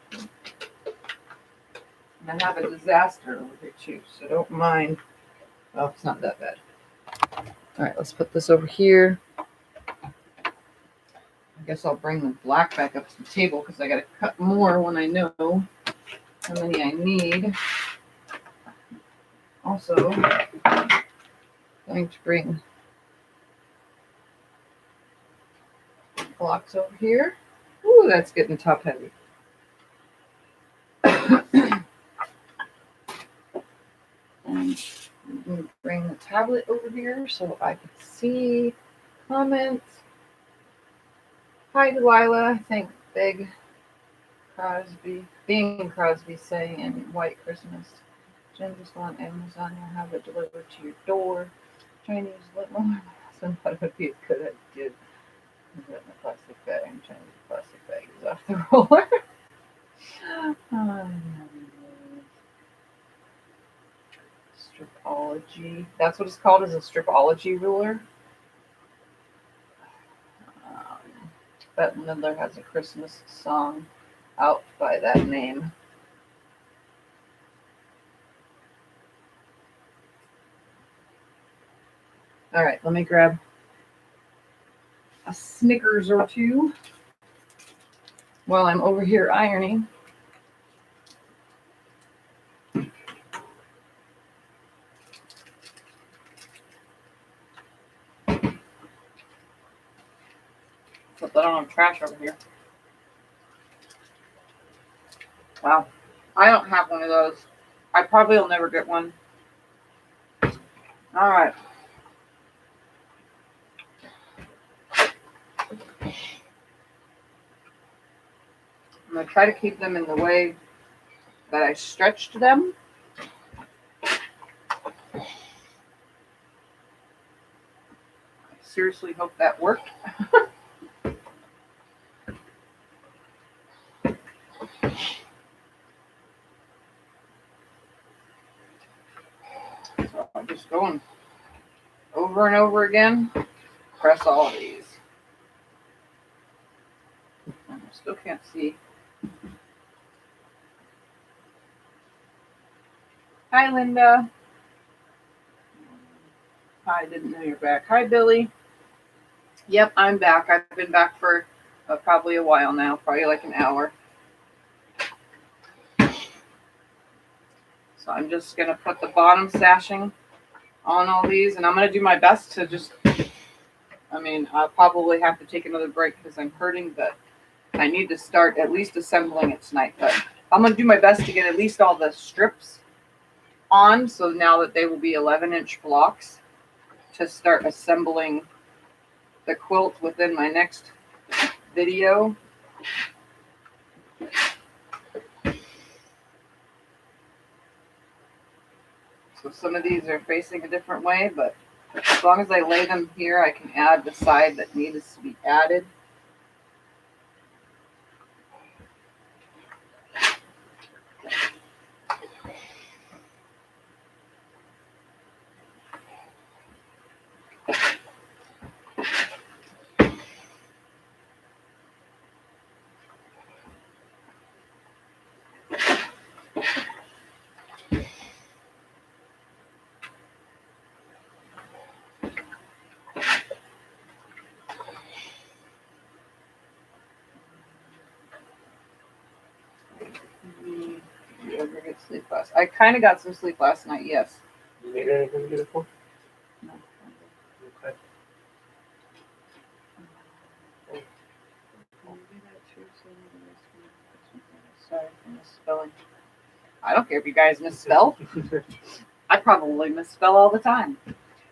And I have a disaster over here too, so don't mind. Oh, it's not that bad. All right, let's put this over here. I guess I'll bring the black back up to the table because I got to cut more when I know how many I need. Also, going to bring blocks over here. Ooh, that's getting top heavy. And I'm going to bring the tablet over here so I can see comments. Hi, Delilah. I think Bing Crosby saying in White Christmas. Jen just on Amazon. You'll have it delivered to your door. Chinese little. So that would be a good idea. Put it in a plastic bag. Chinese plastic bag is off the roller. Stripology. That's what it's called, is a stripology ruler. Bette Midler has a Christmas song out by that name. All right, let me grab a Snickers or two while I'm over here ironing. Put that on trash over here. Wow. I don't have one of those. I probably will never get one. All right. I'm going to try to keep them in the way that I stretched them. I seriously hope that worked. So I'm just going over and over again. Press all of these. I still can't see. Hi, Linda. Hi, didn't know you're back. Hi, Billy. Yep, I'm back. I've been back for probably a while now, probably like an hour. So I'm just going to put the bottom sashing on all these, and I'm going to do my best to just, I'll probably have to take another break because I'm hurting, but I need to start at least assembling it tonight. But I'm going to do my best to get at least all the strips on, so now that they will be 11-inch blocks, to start assembling the quilt within my next video.
So some of these are facing a different way, but as long as I lay them here, I can add the side that needs to be added. You ever get sleep last? I kind of got some sleep last night. Yes.
You need anything beautiful?
No.
Okay.
Sorry for misspelling. I don't care if you guys misspell. I probably misspell all the time.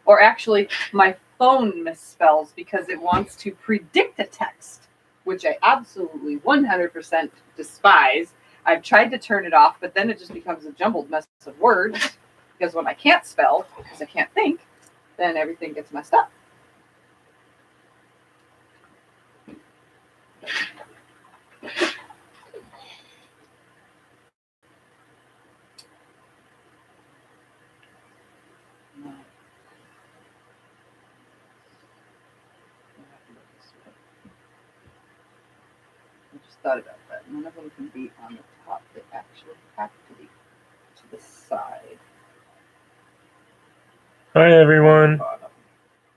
Or actually, my phone misspells because it wants to predict a text, which I absolutely 100% despise. I've tried to turn it off, but then it just becomes a jumbled mess of words. Because when I can't spell, because I can't think, then everything gets messed up. No. I just thought about that. None of them can be on the top. They actually have to be to the side.
Hi, everyone.
Bottom.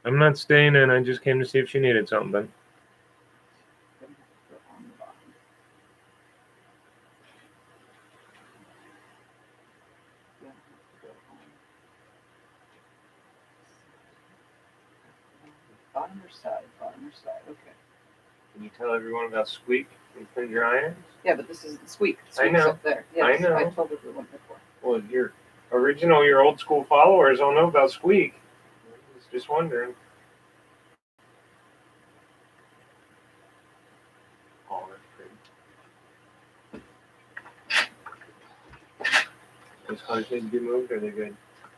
I'm not staying in. I just came to see if she needed something.
Gonna have to go on the bottom. Gonna have to go on. Bottom or side? Bottom or side? Okay.
Can you tell everyone about Squeak and Clean Your Irons?
Yeah, but this isn't Squeak.
I
Squeak's
know.
up there.
I
Yes,
know.
I told everyone before.
Well, your old school followers don't know about Squeak. I was just wondering. Oh, that's pretty. Those cars need to be moved, or are they good?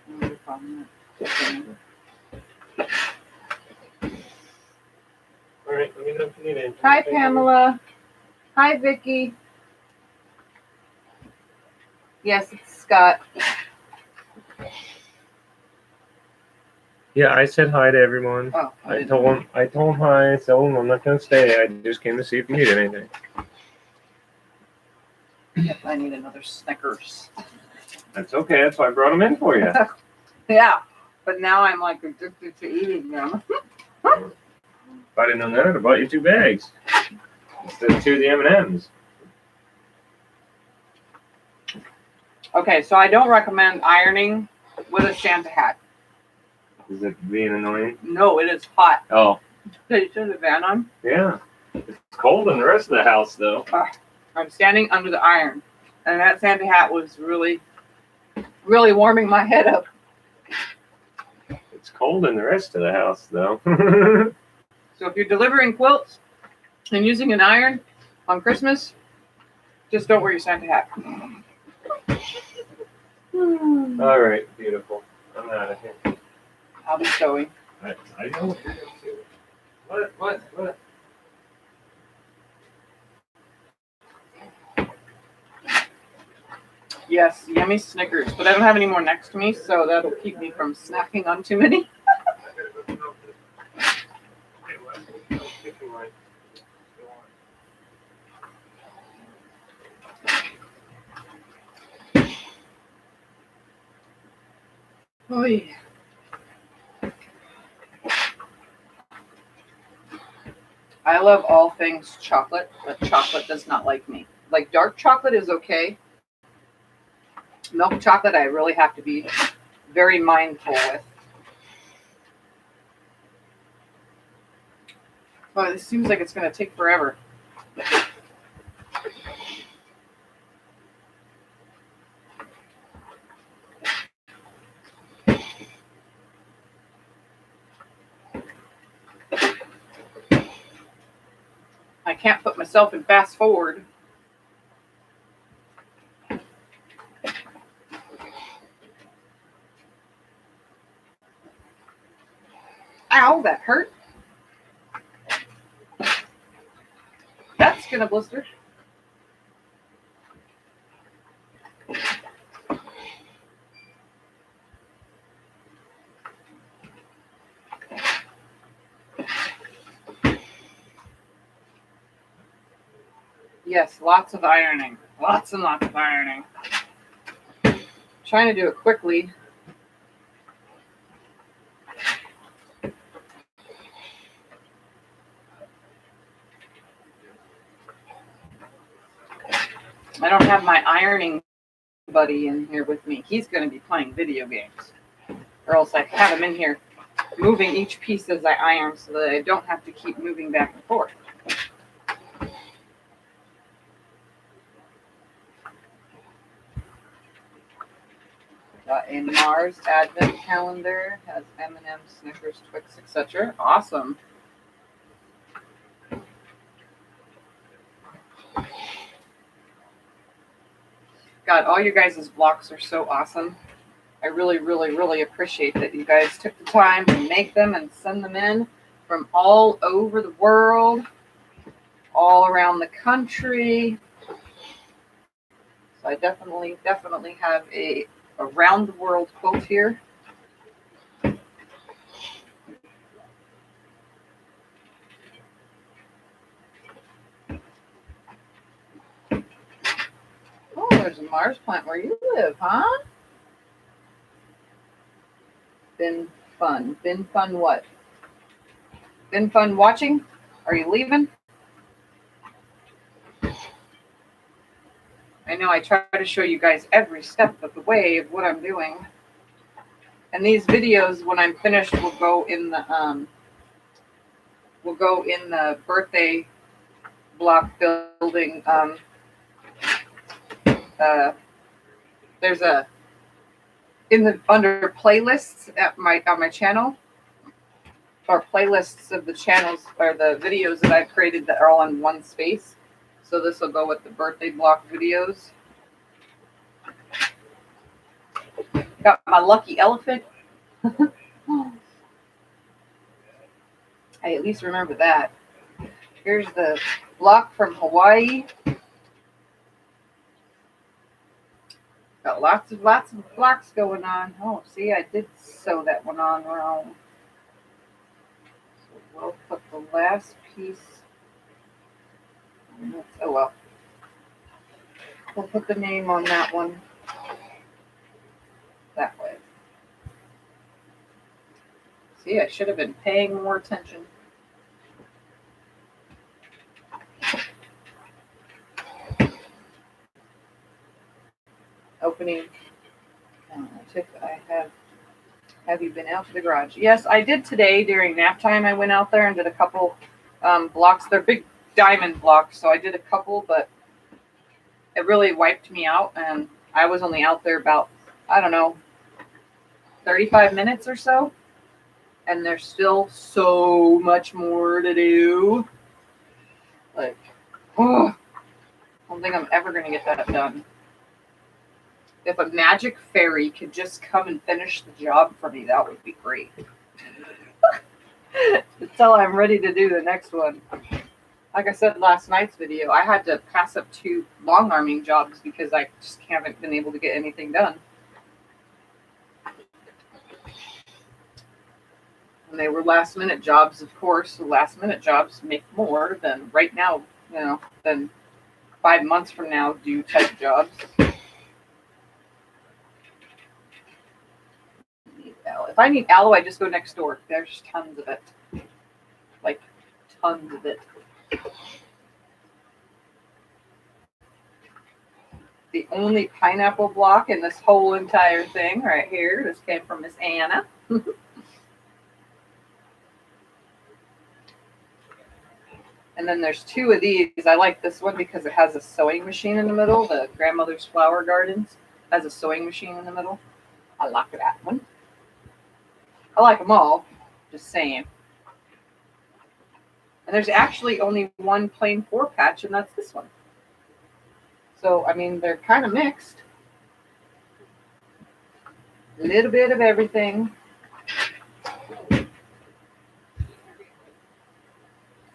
No problem. Okay.
All right, let me know if you need anything.
Hi, Pamela. Hi, Vicky. Yes, it's Scott.
Yeah, I said hi to everyone.
Oh,
I told him hi. I told him I'm not gonna stay. I just came to see if you need anything.
Yep, I need another Snickers.
That's okay. That's why I brought them in for you.
Yeah, but now I'm like addicted to eating them.
If I'd have known that, I'd have bought you 2 bags instead of 2 of the M&Ms.
Okay, so I don't recommend ironing with a Santa hat.
Is it being annoying?
No, it is hot.
Oh,
Did you turn the fan on?
yeah. It's cold in the rest of the house, though.
I'm standing under the iron, and that Santa hat was really, really warming my head up.
It's cold in the rest of the house, though.
So if you're delivering quilts and using an iron on Christmas, just don't wear your Santa hat.
All right, beautiful. I'm out of here.
I'll be sewing.
I know what you're going to do. What?
Yes, yummy Snickers, but I don't have any more next to me, so that'll keep me from snacking on too many. Oh yeah. I love all things chocolate, but chocolate does not like me. Like dark chocolate is okay. Milk chocolate, I really have to be very mindful with. Oh, this seems like it's going to take forever. I can't put myself in fast forward. Ow, that hurt. That's gonna blister. Yes, lots of ironing. Lots and lots of ironing. Trying to do it quickly. I don't have my ironing buddy in here with me. He's going to be playing video games. Or else I have him in here moving each piece as I iron so that I don't have to keep moving back and forth. Got a Mars advent calendar. Has M&M's, Snickers, Twix, etc. Awesome. God, all you guys' blocks are so awesome. I really, really, really appreciate that you guys took the time to make them and send them in from all over the world, all around the country. So I definitely have a around the world quilt here. Oh, there's a Mars plant where you live, huh? Been fun. Been fun what? Been fun watching? Are you leaving? I know I try to show you guys every step of the way of what I'm doing. And these videos, when I'm finished, will go in the birthday block building. There's a under playlists on my channel, or playlists of the channels or the videos that I've created that are all in one space. So this will go with the birthday block videos. Got my lucky elephant. I at least remember that. Here's the block from Hawaii. Got lots of blocks going on. Oh, see, I did sew that one on wrong. So we'll put the last piece. Oh well. We'll put the name on that one. That way. See, I should have been paying more attention. Opening. Have you been out to the garage? Yes, I did today during nap time. I went out there and did a couple blocks. They're big diamond blocks, so I did a couple, but it really wiped me out, and I was only out there about, I don't know, 35 minutes or so, and there's still so much more to do. Like, oh, I don't think I'm ever going to get that done. If a magic fairy could just come and finish the job for me, that would be great. Until I'm ready to do the next one. Like I said last night's video, I had to pass up 2 long arming jobs because I just haven't been able to get anything done. And they were last minute jobs, of course. So last minute jobs make more than right now, than 5 months from now do type jobs. If I need aloe, I just go next door. There's tons of it. Like, tons of it. The only pineapple block in this whole entire thing right here. This came from Miss Anna. And then there's 2 of these. I like this one because it has a sewing machine in the middle. The Grandmother's Flower Gardens has a sewing machine in the middle. I like that one. I like them all, just saying. And there's actually only one plain 4 patch, and that's this one. So, I mean, they're kind of mixed. A little bit of everything.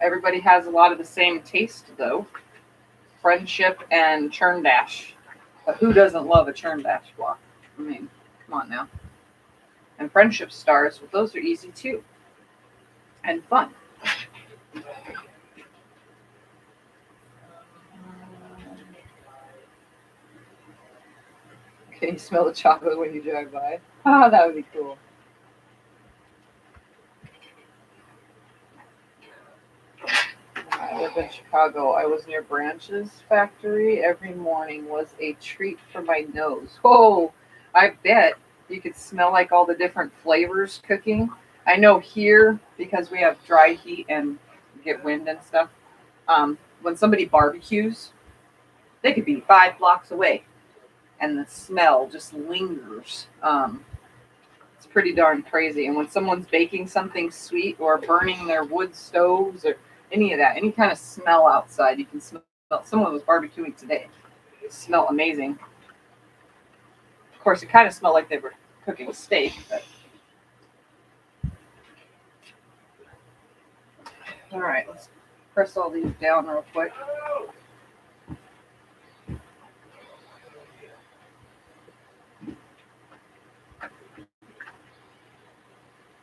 Everybody has a lot of the same taste, though. Friendship and Churn Dash. But who doesn't love a Churn Dash block? I mean, come on now. And Friendship Stars, well, those are easy too. And fun. Can you smell the chocolate when you drive by? Oh, that would be cool. I live in Chicago. I was near Branch's factory. Every morning was a treat for my nose. Oh, I bet you could smell like all the different flavors cooking. I know here, because we have dry heat and get wind and stuff, when somebody barbecues, they could be 5 blocks away and the smell just lingers. It's pretty darn crazy. And when someone's baking something sweet or burning their wood stoves or any of that, any kind of smell outside, you can smell. Someone was barbecuing today. It smelled amazing. Of course, it kind of smelled like they were cooking steak, but. All right, let's press all these down real quick.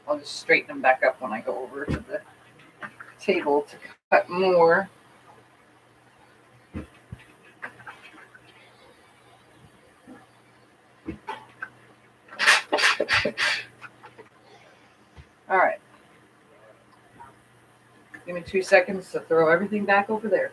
I'll just straighten them back up when I go over to the table to cut more. All right. Give me 2 seconds to throw everything back over there.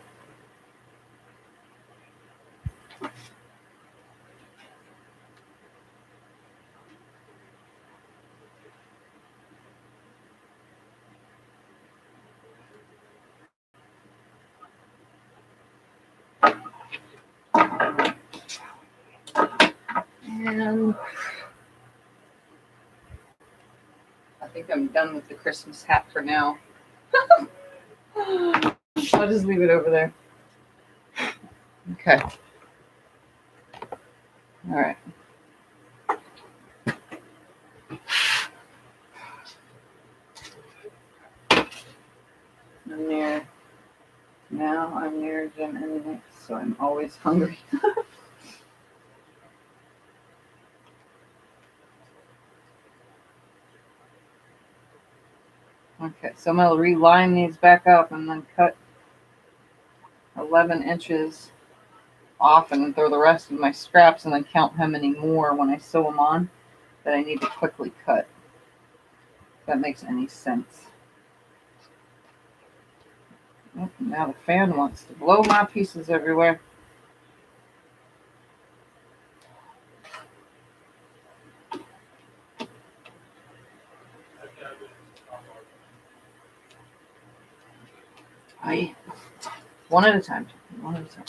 And I think I'm done with the Christmas hat for now. I'll just leave it over there. Okay. All right. I'm near. Now I'm near gym and so I'm always hungry. Okay, so I'm going to reline these back up and then cut 11 inches off and throw the rest of my scraps and then count how many more when I sew them on that I need to quickly cut. If that makes any sense. Oh, now the fan wants to blow my pieces everywhere. One at a time. One at a time.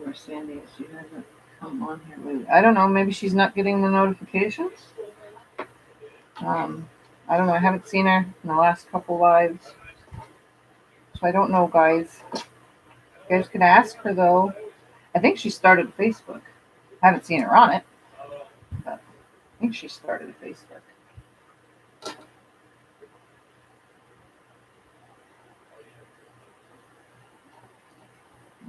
Where Sandy is, she hasn't come on here lately. I don't know. Maybe she's not getting the notifications. I don't know. I haven't seen her in the last couple lives, so I don't know, guys. You guys can ask her though. I think she started Facebook. I haven't seen her on it, but I think she started Facebook.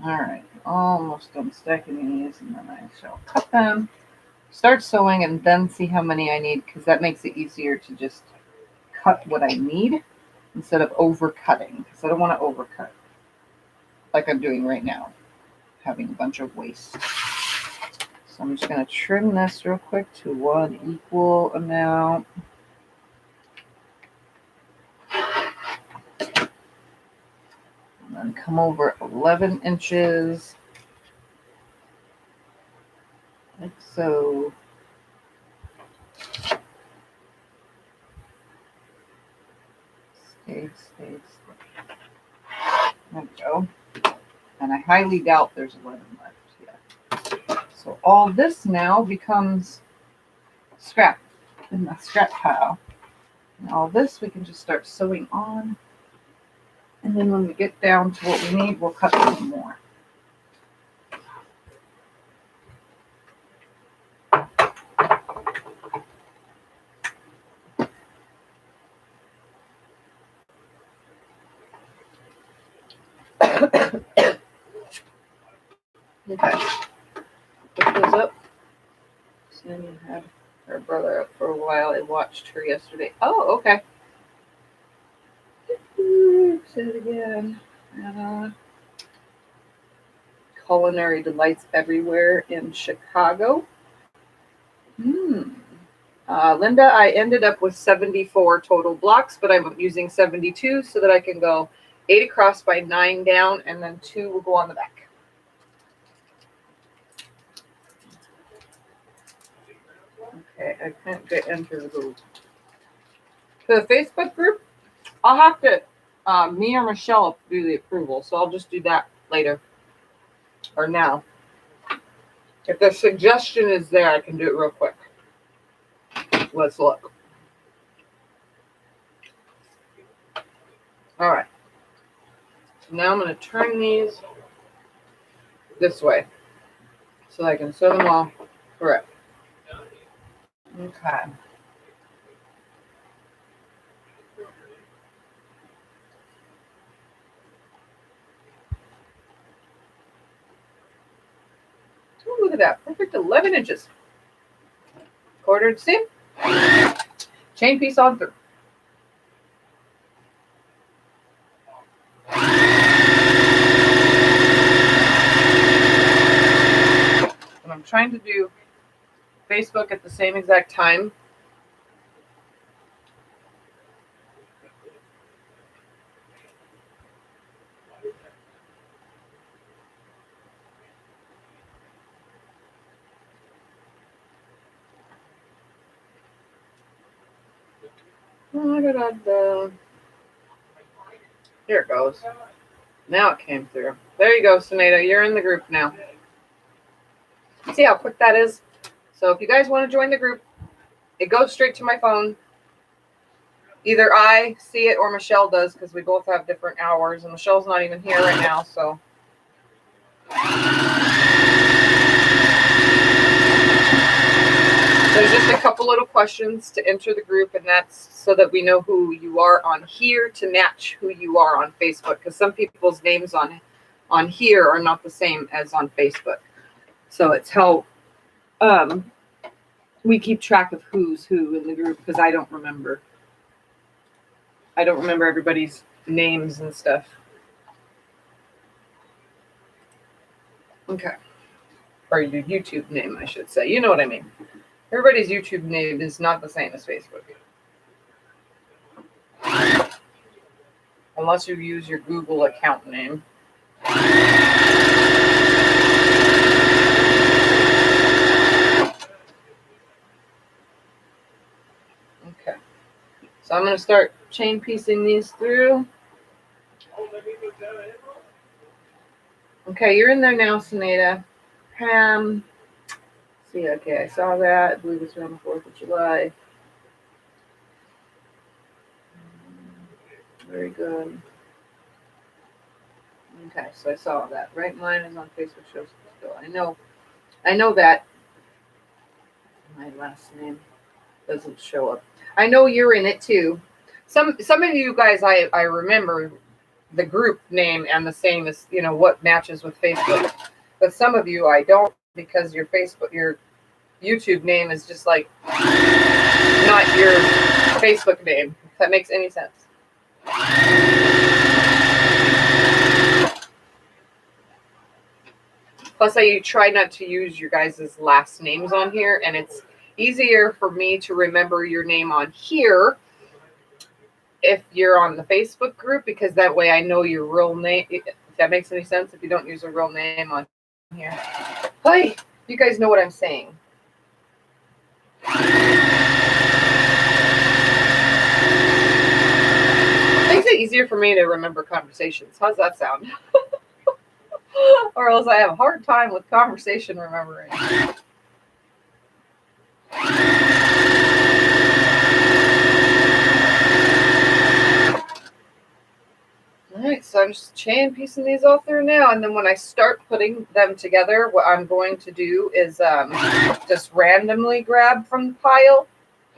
All right, almost done stacking these, and then I shall cut them, start sewing, and then see how many I need, because that makes it easier to just cut what I need instead of overcutting, because I don't want to overcut like I'm doing right now, having a bunch of waste. So I'm just going to trim this real quick to one equal amount. And then come over 11 inches, like so. Stay. There we go. And I highly doubt there's 11 left. Yeah. So all this now becomes scrap in the scrap pile. And all this we can just start sewing on.
And then when we get down to what we need, we'll cut some more. Okay. Put those up. Sandy had her brother up for a while. I watched her yesterday. Oh, okay. Say it again. Culinary delights everywhere in Chicago. Linda, I ended up with 74 total blocks, but I'm using 72 so that I can go 8 across by 9 down, and then 2 will go on the back. Okay, I can't get into the group. For the Facebook group, I'll have to, me or Michelle do the approval, so I'll just do that later or now. If the suggestion is there, I can do it real quick. Let's look. All right. So now I'm going to turn these this way so I can sew them all correct. Okay. Oh, look at that. Perfect 11 inches. Quartered seam. Chain piece on through. And I'm trying to do Facebook at the same exact time. Here it goes. Now it came through. There you go, Suneda. You're in the group now. See how quick that is? So if you guys want to join the group, it goes straight to my phone. Either I see it or Michelle does, because we both have different hours, and Michelle's not even here right now, so. There's just a couple little questions to enter the group, and that's so that we know who you are on here to match who you are on Facebook, because some people's names on here are not the same as on Facebook. So it's how we keep track of who's who in the group, because I don't remember. I don't remember everybody's names and stuff. Okay. Or your YouTube name, I should say. You know what I mean. Everybody's YouTube name is not the same as Facebook. Unless you use your Google account name. Okay. So I'm going to start chain piecing these through. Okay, you're in there now, Suneda. Pam. See, okay, I saw that. I believe it's around the 4th of July. Very good. Okay, so I saw that. Right, mine is on Facebook shows still. I know that my last name doesn't show up. I know you're in it too. Some of you guys I remember the group name and the same as, you know, what matches with Facebook. But some of you I don't, because your YouTube name is just like not your Facebook name, if that makes any sense. Plus, I try not to use your guys' last names on here, and it's easier for me to remember your name on here if you're on the Facebook group, because that way I know your real name, if that makes any sense, if you don't use a real name on here. Hi, you guys know what I'm saying. Makes it easier for me to remember conversations. How's that sound? Or else I have a hard time with conversation remembering. All right,
So I'm just chain piecing these off there now. And then when I start putting them together, what I'm going to do is just randomly grab from the pile.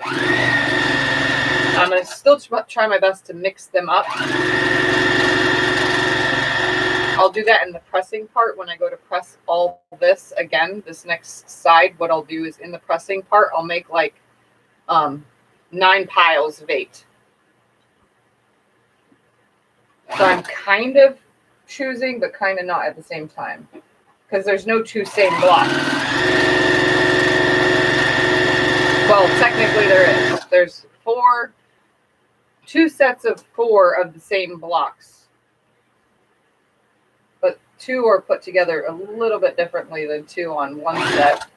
I'm going to still try my best to mix them up. I'll do that in the pressing part when I go to press all this again. This next side, what I'll do is in the pressing part, I'll make like 9 piles of 8. So I'm kind of choosing, but kind of not at the same time, because there's no 2 same blocks. Well, technically there is. There's 2 sets of 4 of the same blocks, but 2 are put together a little bit differently than 2 on one set.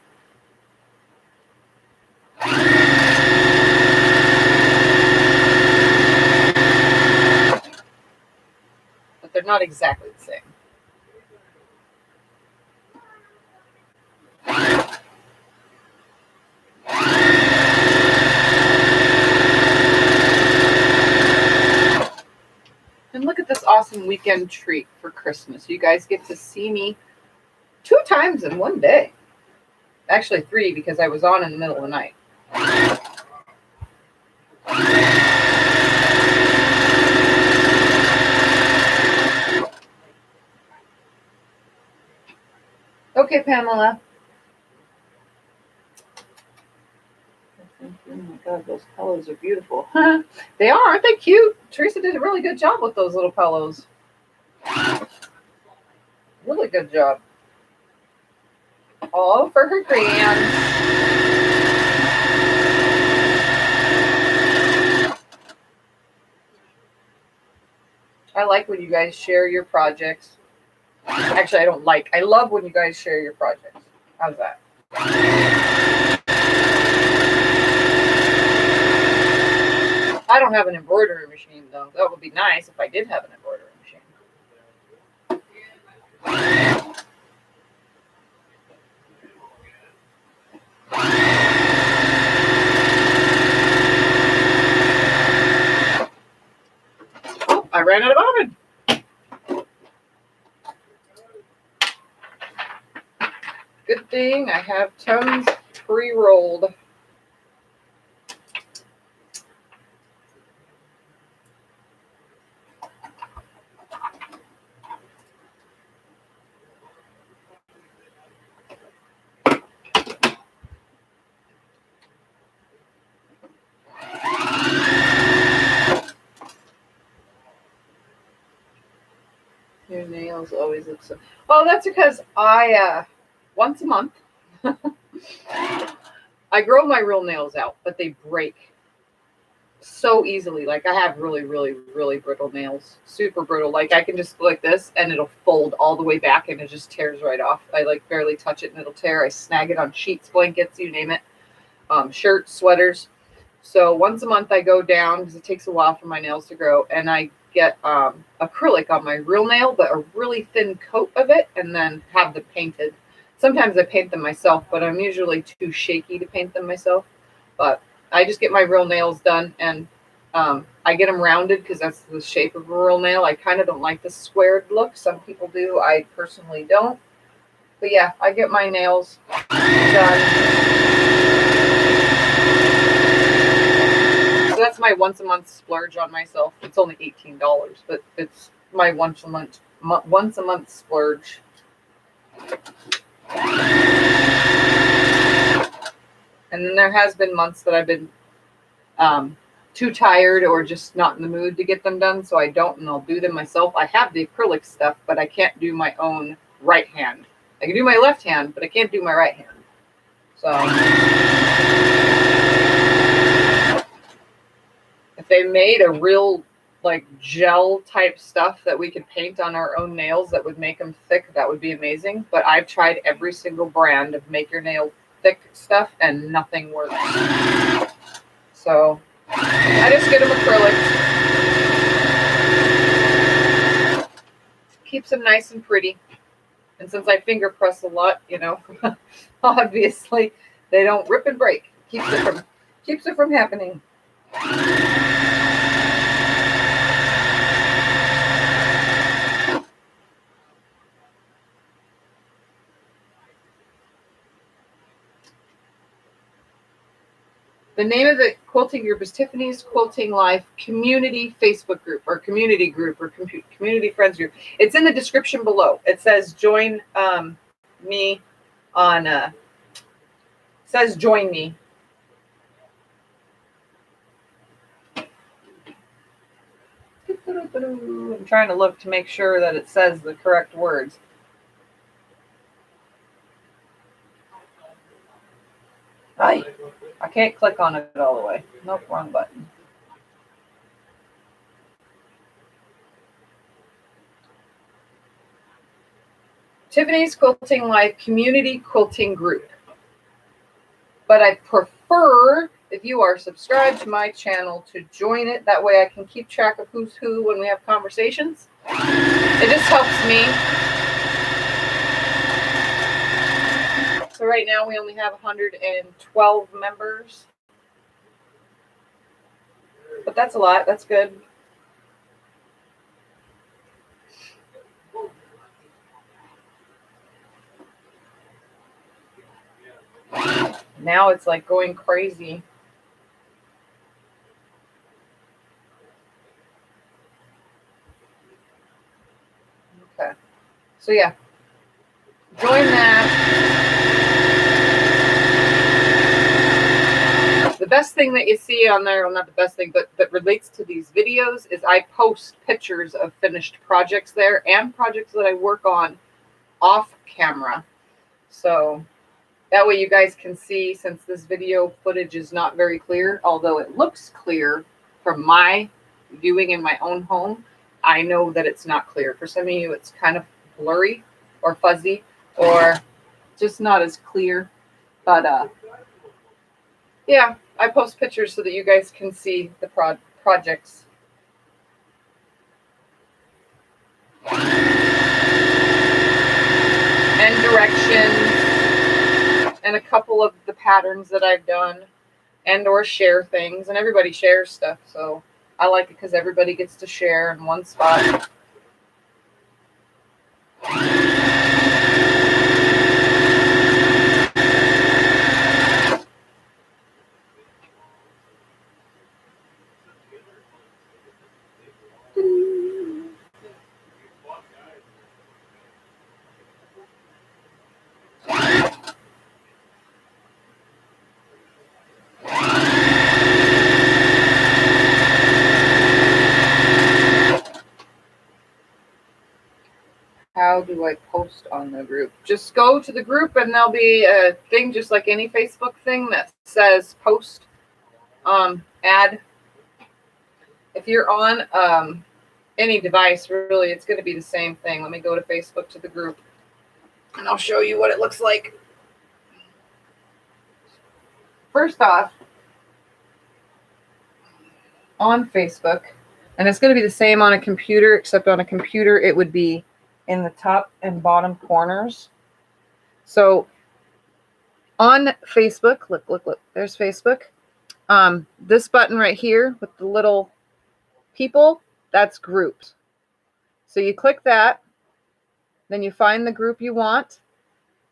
But they're not exactly the same. And look at this awesome weekend treat for Christmas. You guys get to see me 2 times in one day. Actually 3, because I was on in the middle of the night. Okay, Pamela. Oh my God, those pillows are beautiful. They are, aren't they cute? Teresa did a really good job with those little pillows. Really good job. All for her grands. I like when you guys share your projects. Actually, I don't like. I love when you guys share your projects. How's that? I don't have an embroidery machine, though. That would be nice if I did have an embroidery machine. Oh, I ran out of oven. Good thing I have tons pre-rolled. Your nails always look so... Well, that's because I, once a month, I grow my real nails out, but they break so easily. Like, I have really, really, really brittle nails. Super brittle. Like, I can just go like this, and it'll fold all the way back, and it just tears right off. I, like, barely touch it, and it'll tear. I snag it on sheets, blankets, you name it. Shirts, sweaters. So once a month, I go down, because it takes a while for my nails to grow, and I get acrylic on my real nail, but a really thin coat of it, and then have them painted. Sometimes I paint them myself, but I'm usually too shaky to paint them myself. But I just get my real nails done, and I get them rounded because that's the shape of a real nail. I kind of don't like the squared look. Some people do. I personally don't. But yeah, I get my nails done. So that's my once a month splurge on myself. It's only $18, but it's my once a month splurge. And then there has been months that I've been too tired or just not in the mood to get them done, so I don't, and I'll do them myself. I have the acrylic stuff, but I can't do my own right hand. I can do my left hand, but I can't do my right hand. So if they made a real like gel type stuff that we could paint on our own nails that would make them thick, that would be amazing. But I've tried every single brand of make your nail thick stuff and nothing works. So I just get them acrylic. Keeps them nice and pretty. And since I finger press a lot, you know, obviously they don't rip and break. Keeps it from happening. The name of the quilting group is Tiffany's Quilting Life Community Facebook group or community community friends group. It's in the description below. It says join me on says join me. I'm trying to look to make sure that it says the correct words. I can't click on it all the way. Nope, wrong button. Tiffany's Quilting Life Community Quilting Group. But I prefer, if you are subscribed to my channel, to join it. That way I can keep track of who's who when we have conversations. It just helps me. So right now we only have 112 members. But that's a lot. That's good. Now it's like going crazy. Okay. So yeah. Join that. The best thing that you see on there, well, not the best thing, but that relates to these videos is I post pictures of finished projects there and projects that I work on off camera. So that way you guys can see, since this video footage is not very clear, although it looks clear from my viewing in my own home, I know that it's not clear. For some of you, it's kind of blurry or fuzzy or just not as clear. But yeah, I post pictures so that you guys can see the projects. And directions. And a couple of the patterns that I've done, and or share things. And everybody shares stuff, so I like it because everybody gets to share in one spot. How do I post on the group? Just go to the group and there'll be a thing just like any Facebook thing that says post, add. If you're on any device, really, it's going to be the same thing. Let me go to Facebook to the group and I'll show you what it looks like. First off, on Facebook, and it's going to be the same on a computer, except on a computer it would be in the top and bottom corners. So on Facebook, look, there's Facebook. This button right here with the little people, that's groups. So you click that, then you find the group you want,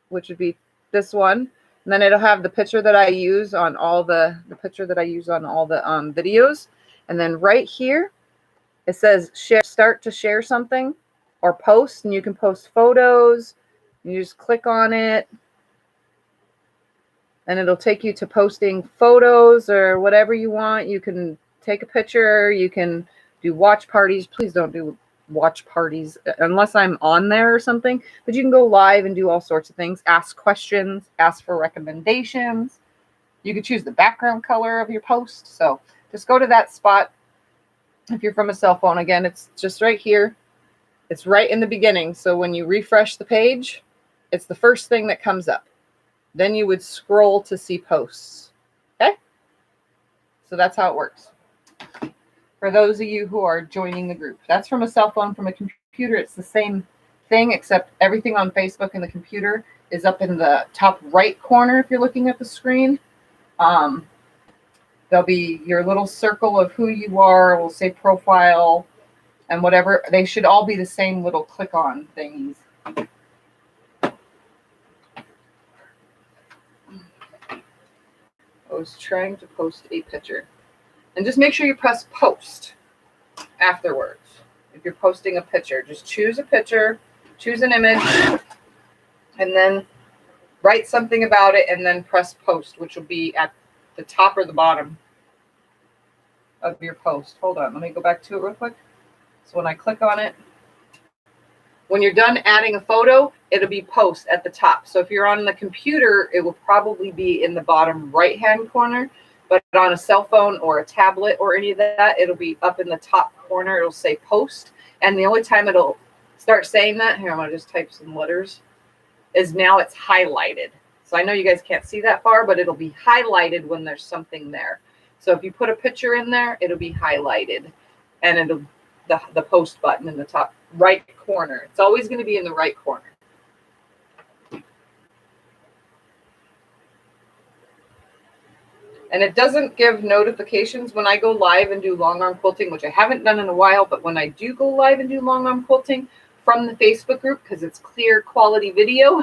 which would be this one, and then it'll have the picture that I use on all the picture that I use on all the videos. And then right here it says share, start to share something or post, and you can post photos. You just click on it and it'll take you to posting photos or whatever you want. You can take a picture, you can do watch parties. Please don't do watch parties unless I'm on there or something, but you can go live and do all sorts of things. Ask questions, ask for recommendations. You can choose the background color of your post. So just go to that spot. If you're from a cell phone, again, it's just right here. It's right in the beginning. So when you refresh the page, it's the first thing that comes up. Then you would scroll to see posts. Okay? So that's how it works. For those of you who are joining the group. That's from a cell phone. From a computer, it's the same thing, except everything on Facebook and the computer is up in the top right corner if you're looking at the screen. There'll be your little circle of who you are. We'll say profile and whatever. They should all be the same little click on thingies. was trying to post a picture. And just make sure you press post afterwards. If you're posting a picture, just choose a picture, choose an image, and then write something about it, and then press post, which will be at the top or the bottom of your post. Hold on, let me go back to it real quick. So when I click on it, when you're done adding a photo, it'll be post at the top. So if you're on the computer, it will probably be in the bottom right-hand corner. But on a cell phone or a tablet or any of that, it'll be up in the top corner. It'll say post. And the only time it'll start saying that, here, I'm going to just type some letters, is now it's highlighted. So I know you guys can't see that far, but it'll be highlighted when there's something there. So if you put a picture in there, it'll be highlighted. And it'll the post button in the top right corner. It's always going to be in the right corner. And it doesn't give notifications when I go live and do long arm quilting, which I haven't done in a while, but when I do go live and do long arm quilting from the Facebook group, because it's clear quality video,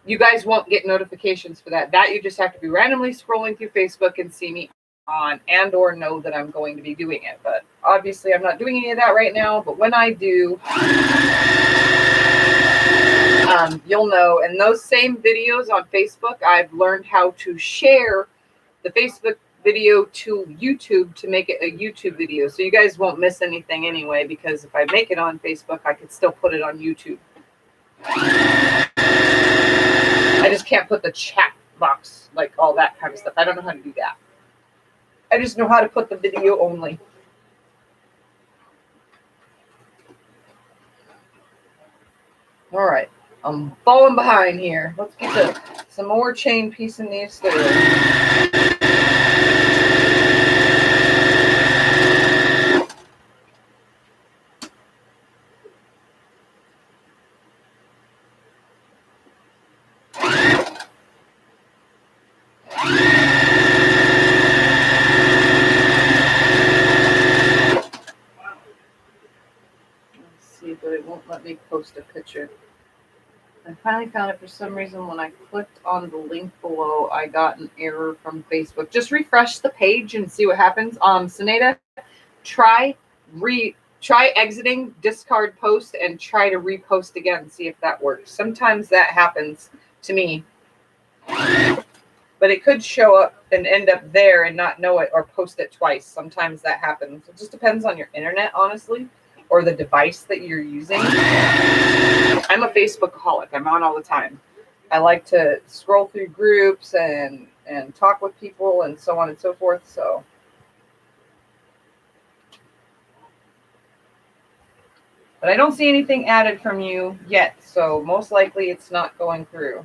you guys won't get notifications for that. That you just have to be randomly scrolling through Facebook and see me on and or know that I'm going to be doing it. But obviously I'm not doing any of that right now, but when I do, you'll know. And those same videos on Facebook, I've learned how to share the Facebook video to YouTube to make it a YouTube video. So you guys won't miss anything anyway, because if I make it on Facebook, I could still put it on YouTube. I just can't put the chat box, like all that kind of stuff. I don't know how to do that. I just know how to put the video only. All right. I'm falling behind here. Let's get some more chain piecing these through. But it won't let me post a picture. I finally found it. For some reason, when I clicked on the link below, I got an error from Facebook. Just refresh the page and see what happens. Sinead, try exiting, discard post, and try to repost again. See if that works. Sometimes that happens to me, but it could show up and end up there and not know it, or post it twice. Sometimes that happens. It just depends on your internet, honestly, or the device that you're using. I'm a Facebookaholic. I'm on all the time. I like to scroll through groups and talk with people and so on and so forth. So, but I don't see anything added from you yet. So most likely it's not going through.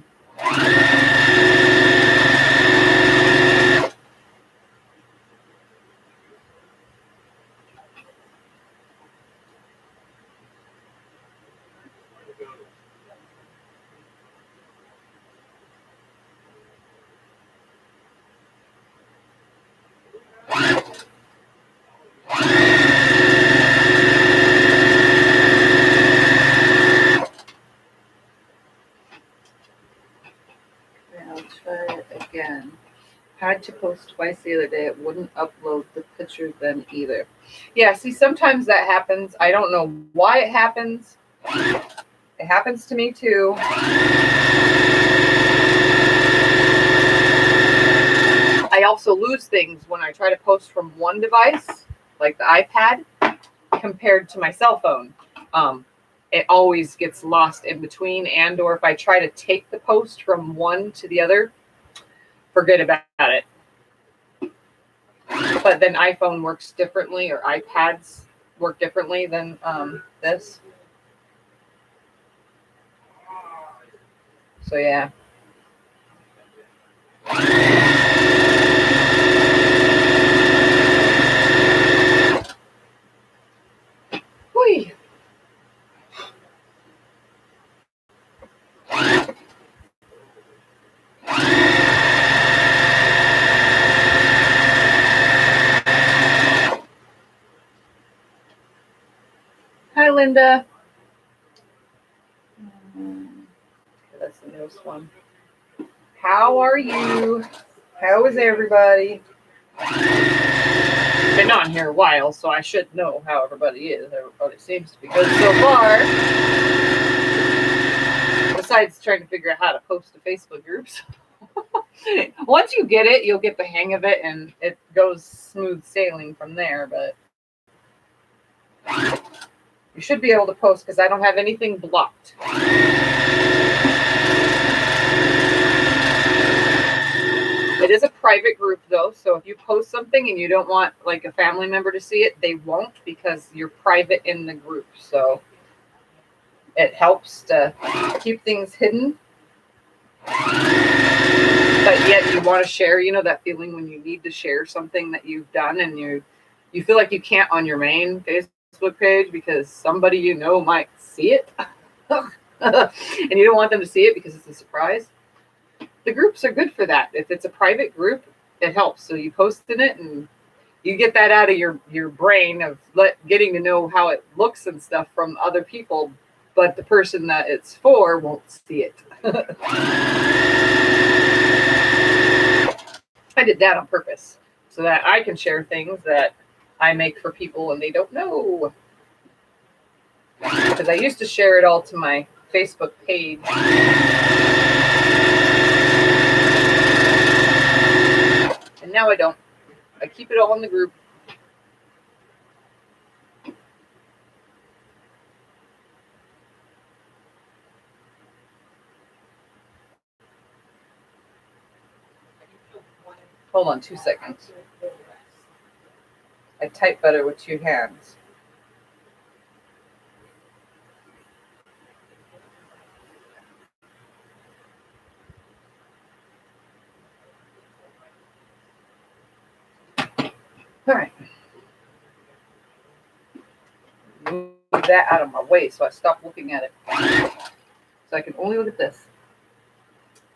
Again, had to post twice the other day. It wouldn't upload the picture then either. Yeah, see, sometimes that happens. I don't know why it happens. It happens to me too. I also lose things when I try to post from one device, like the iPad, compared to my cell phone. It always gets lost in between, and or if I try to take the post from one to the other, forget about it. But then iPhone works differently, or iPads work differently than this. So yeah. Whee. Hi, Linda. That's the newest one. How are you? How is everybody? Been on here a while, so I should know how everybody is. Everybody seems to be good so far. Besides trying to figure out how to post to Facebook groups. Once you get it, you'll get the hang of it, and it goes smooth sailing from there. But you should be able to post because I don't have anything blocked. It is a private group though, so if you post something and you don't want like a family member to see it, they won't because you're private in the group. So it helps to keep things hidden. But yet you want to share, you know, that feeling when you need to share something that you've done and you feel like you can't on your main Facebook page because somebody you know might see it. And you don't want them to see it because it's a surprise. The groups are good for that. If it's a private group, it helps. So you post in it and you get that out of your brain of getting to know how it looks and stuff from other people, but the person that it's for won't see it. I did that on purpose so that I can share things that I make for people and they don't know. Because I used to share it all to my Facebook page. And now I don't. I keep it all in the group. Hold on 2 seconds. I type better with 2 hands. All right. Move that out of my way so I stop looking at it. So I can only look at this.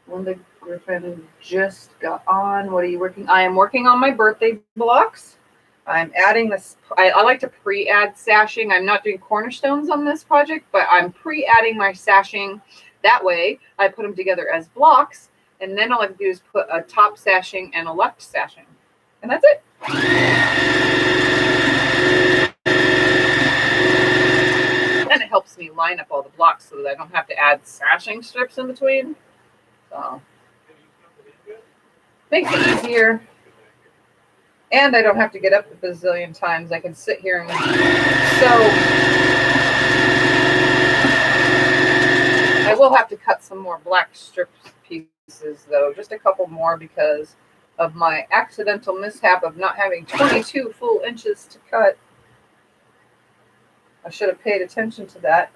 Linda Griffin just got on. What are you working? I am working on my birthday blocks. I'm adding this. I like to pre-add sashing. I'm not doing cornerstones on this project, but I'm pre-adding my sashing. That way, I put them together as blocks, and then all I have to do is put a top sashing and a left sashing. And that's it. And it helps me line up all the blocks so that I don't have to add sashing strips in between. So makes it easier. And I don't have to get up a bazillion times. I can sit here and sew. I will have to cut some more black strip pieces though, just a couple more because of my accidental mishap of not having 22 full inches to cut. I should have paid attention to that.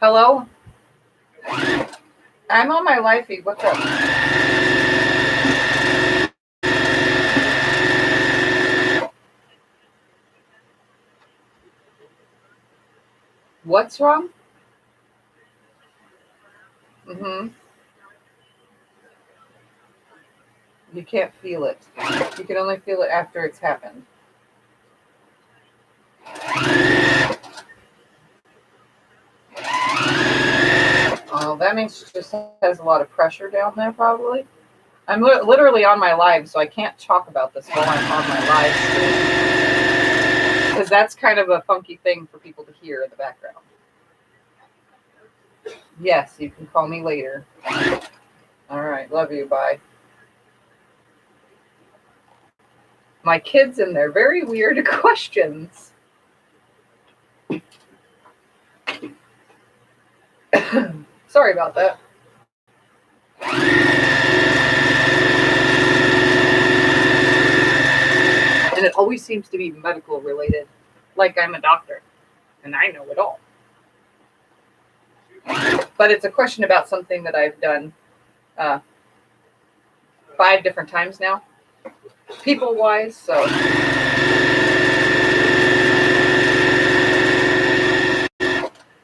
Hello? I'm on my live feed. What's up? What's wrong? You can't feel it. You can only feel it after it's happened. Oh, that means she just has a lot of pressure down there, probably. I'm literally on my live, so I can't talk about this while I'm on my live stream. Because that's kind of a funky thing for people to hear in the background. Yes, you can call me later. All right, love you, bye. My kids and their very weird questions. Sorry about that. And it always seems to be medical related, like I'm a doctor and I know it all. But it's a question about something that I've done 5 different times now, people-wise, so.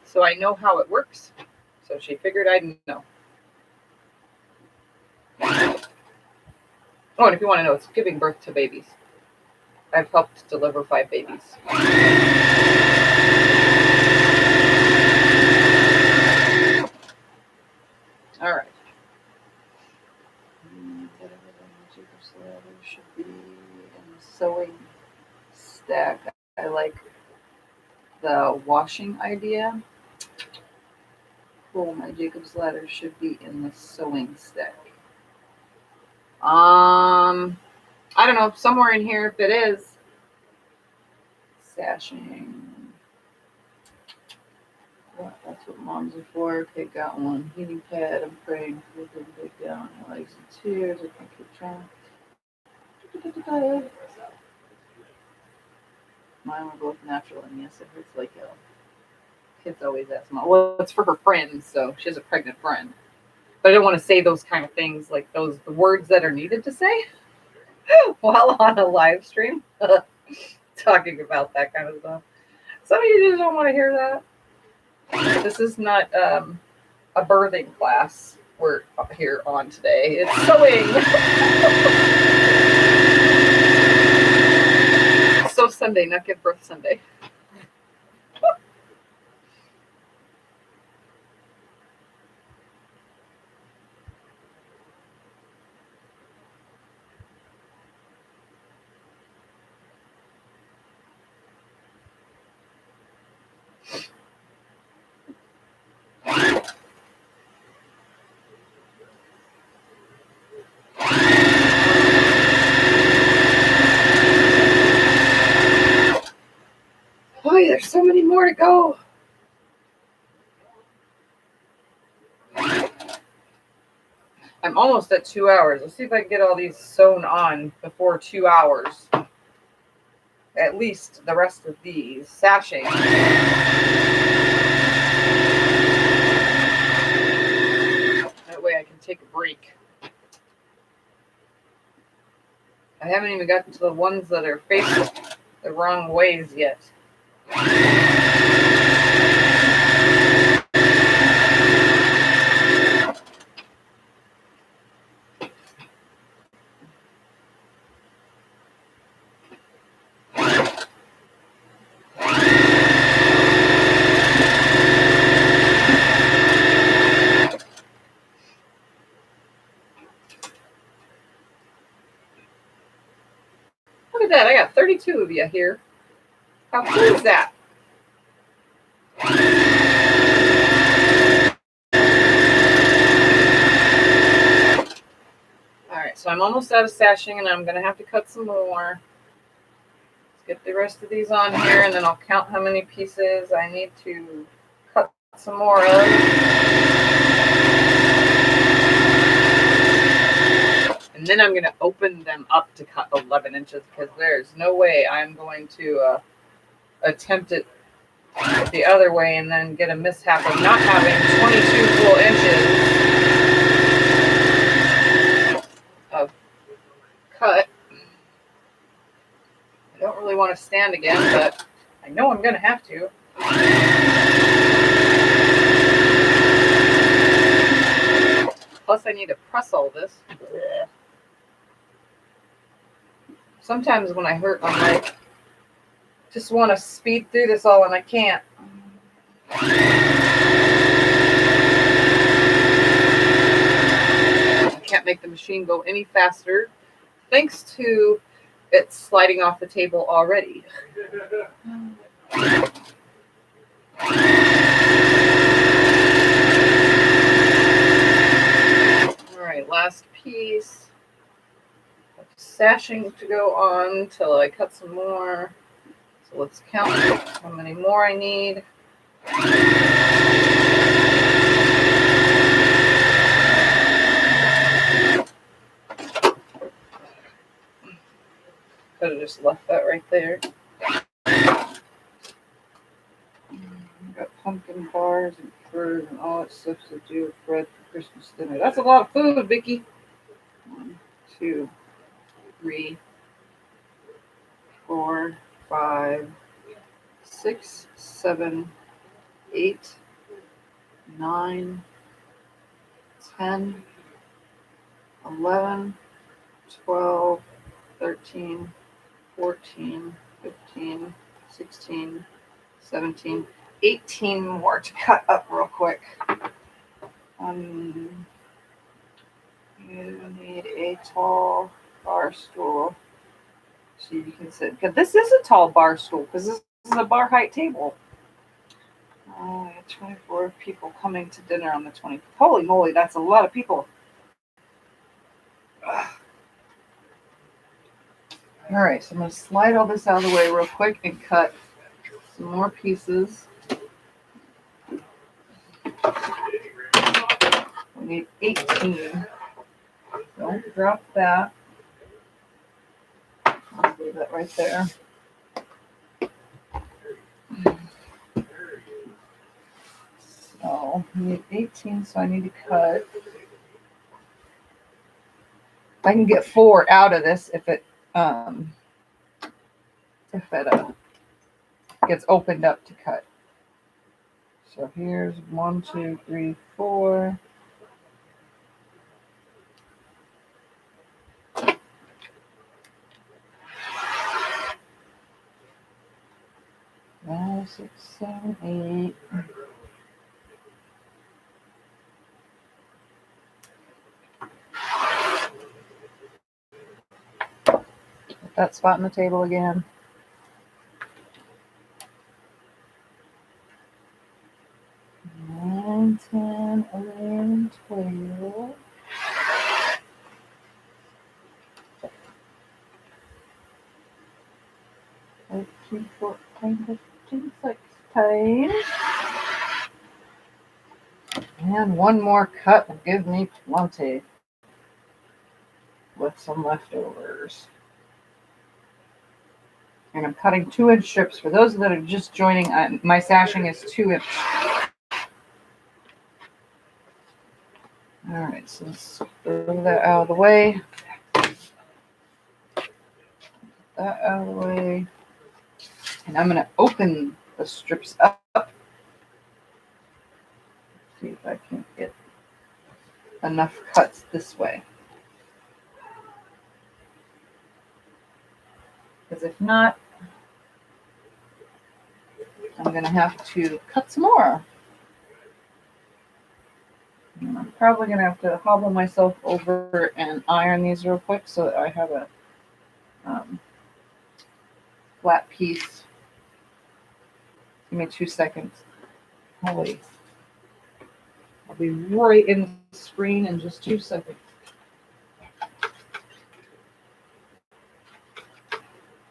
So I know how it works. So she figured I'd know. Oh, and if you want to know, it's giving birth to babies. I've helped deliver 5 babies. the washing idea. Cool, my Jacob's ladder should be in the sewing stack. I don't know, somewhere in here if it is. Sashing. Well, that's what moms are for. Okay, got one. Heating pad, I'm praying for them to dig down. Legs and tears, I can keep trying. Mine were both natural, and yes, it hurts like hell. Kids always ask mom. Well, it's for her friends, so she has a pregnant friend. But I don't want to say those kind of things, like the words that are needed to say while on a live stream, talking about that kind of stuff. Some of you just don't want to hear that. This is not a birthing class we're here on today. It's sewing. So Sunday, not give birth Sunday. Boy, there's so many more to go. I'm almost at 2 hours. Let's see if I can get all these sewn on before 2 hours. At least the rest of these. Sashing. That way I can take a break. I haven't even gotten to the ones that are facing the wrong ways yet. Look at that, I got 32 of you here. How cool is that? Alright, so I'm almost out of sashing and I'm going to have to cut some more. Let's get the rest of these on here and then I'll count how many pieces I need to cut some more of. And then I'm going to open them up to cut 11 inches because there's no way I'm going to attempt it the other way and then get a mishap of not having 22 full inches of cut. I don't really want to stand again, but I know I'm going to have to. Plus I need to press all this. Sometimes when I hurt, I'm like, just want to speed through this all and I can't. I can't make the machine go any faster thanks to it sliding off the table already. All right, last piece. Sashing to go on till I cut some more. So let's count how many more I need. Could have just left that right there. Got pumpkin bars and furs and all that stuff to do with bread for Christmas dinner. That's a lot of food, Vicky. 1, 2, 3, 4, 5, 6, 7, 8, 9, 10, 11, 12, 13, 14, 15, 16, 17, 18 more to cut up real quick. You need a tall bar stool so you can sit. Because this is a tall bar stool because this is a bar height table. 24 people coming to dinner on the 20th. Holy moly, that's a lot of people. Ugh.
All right, so I'm going to slide all this out of the way real quick and cut some more pieces. We need 18. Don't drop that. I'll leave that right there. So we need 18, so I need to cut. I can get 4 out of this if it gets opened up to cut. So here's 1, 2, 3, 4. Five, 6, 7, 8. Put that spot on the table again. 9, 10, 11, 12. 13, 14, 15, 16. And one more cut will give me plenty with some leftovers. And I'm cutting 2-inch strips. For those that are just joining, my sashing is 2-inch. All right, so let's throw that out of the way. That out of the way. And I'm going to open the strips up. See if I can get enough cuts this way. Because if not, I'm going to have to cut some more. And I'm probably going to have to hobble myself over and iron these real quick so that I have a flat piece. Give me 2 seconds. Holy. I'll be right in the screen in just 2 seconds.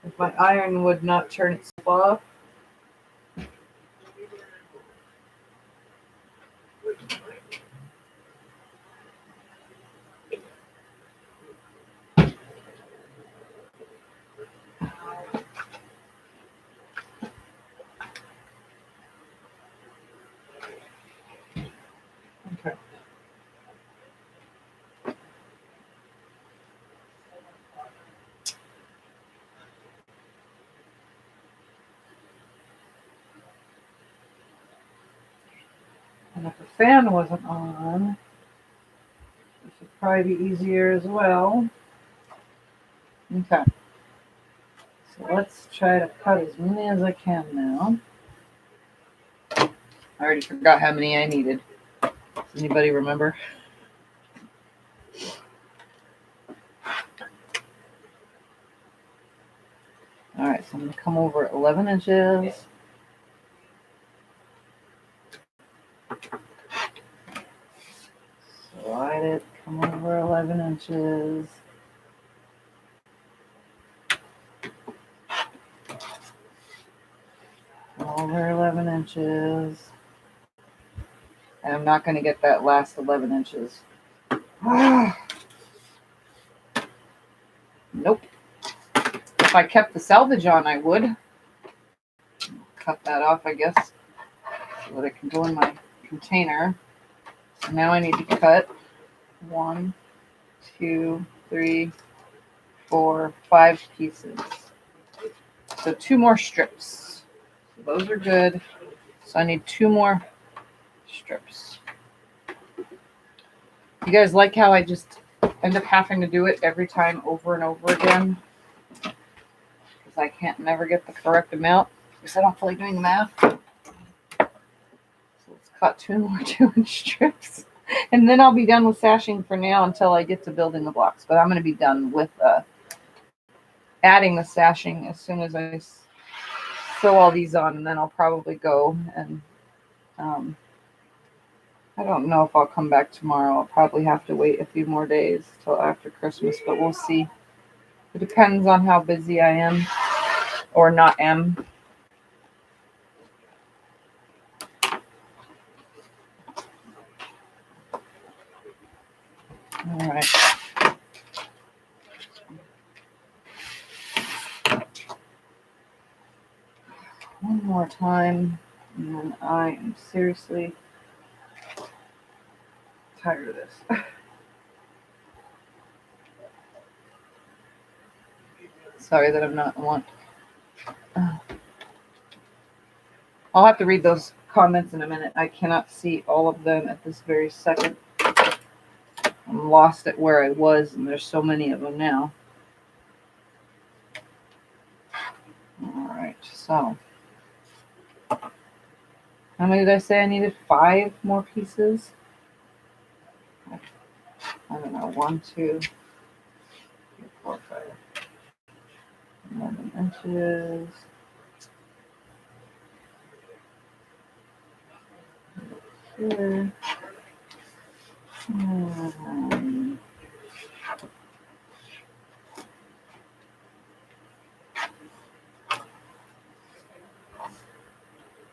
If my iron would not turn itself off. Okay. And if the fan wasn't on, this would probably be easier as well. Okay. So let's try to cut as many as I can now. I already forgot how many I needed. Does anybody remember? All right, so I'm going to come over 11 inches. Slide it, come over 11 inches. Over 11 inches. And I'm not going to get that last 11 inches. Nope. If I kept the salvage on, I would. Cut that off, I guess, so that it can go in my container. So now I need to cut 1, 2, 3, 4, 5 pieces. So 2 more strips. So those are good. So I need 2 more strips. You guys like how I just end up having to do it every time over and over again? Because I can't never get the correct amount. Because I don't feel like doing the math. So let's cut 2 more 2-inch strips. And then I'll be done with sashing for now until I get to building the blocks. But I'm going to be done with adding the sashing as soon as I sew all these on. And then I'll probably go and I don't know if I'll come back tomorrow. I'll probably have to wait a few more days till after Christmas, but we'll see. It depends on how busy I am or not am. All right. One more time, and then I am seriously tired of this. Sorry that I'm not one. I'll have to read those comments in a minute. I cannot see all of them at this very second. I'm lost at where I was, and there's so many of them now. All right, so how many did I say I needed? 5 more pieces? I don't know. 1, 2, 3, 4, 5. 11 inches. Here.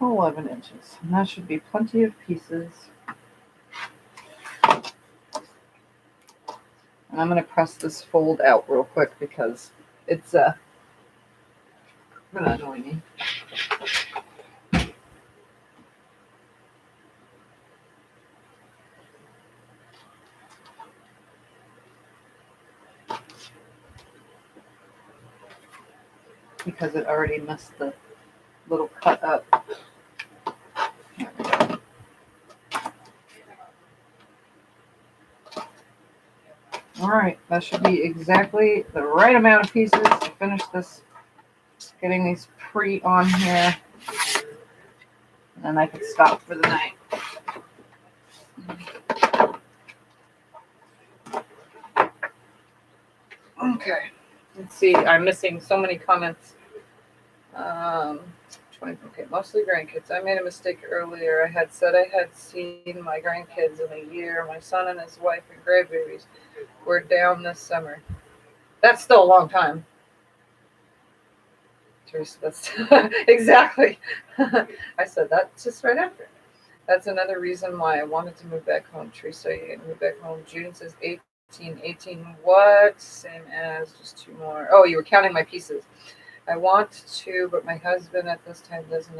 11 inches. And that should be plenty of pieces. And I'm going to press this fold out real quick because it's going to annoy me. Because it already messed the little cut up. There we go. All right, that should be exactly the right amount of pieces to finish this, getting these on here, and then I can stop for the night. Okay, let's see, I'm missing so many comments. 20, okay, mostly grandkids. I made a mistake earlier. I had said I had seen my grandkids in a year. My son and his wife and grandbabies were down this summer. That's still a long time. Teresa, that's exactly. I said that just right after. That's another reason why I wanted to move back home. Teresa, you can move back home. June says 18. What? Same as just 2 more. Oh, you were counting my pieces. I want to, but my husband at this time doesn't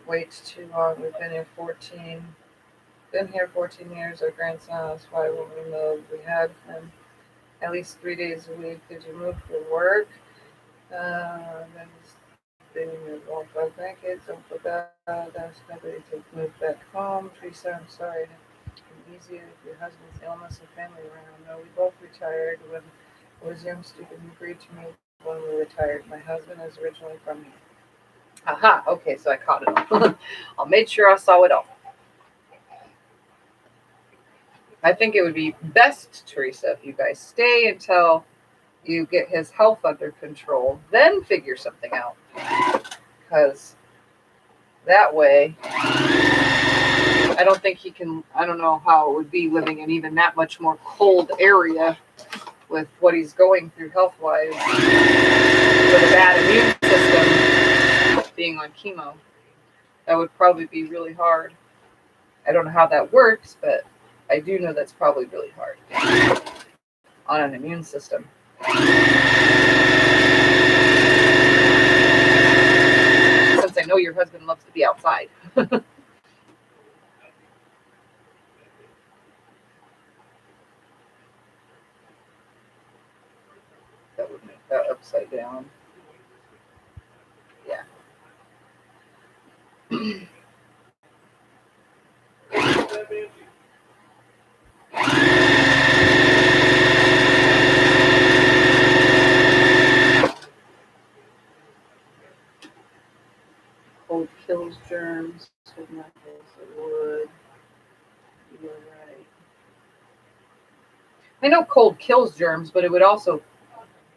wait too long. We've been here 14 years. Our grandson asked why won't we move. We had him at least 3 days a week. Did you move for work? Then they moved all 5 grandkids. Don't feel bad. Ask nobody to move back home. Teresa, I'm sorry. It's easier if your husband's illness and family around. No, we both retired when I was young student. He agreed to move when we retired. My husband is originally from here. Aha, okay, so I caught it all. I made sure I saw it all. I think it would be best, Teresa, if you guys stay until you get his health under control, then figure something out. Because that way, I don't think he can, I don't know how it would be living in even that much more cold area with what he's going through health-wise, with a bad immune system, being on chemo. That would probably be really hard. I don't know how that works, but I do know that's probably really hard on an immune system. Since I know your husband loves to be outside. That would make that upside down. Yeah. Cold kills germs. Would not taste it would. You're right. I know cold kills germs, but it would also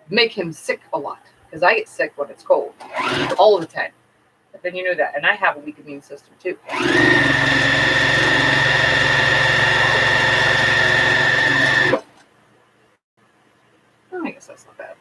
make him sick a lot. Because I get sick when it's cold. All the time.
then you know that. And I have a weak immune system too. Oh, I guess that's not bad.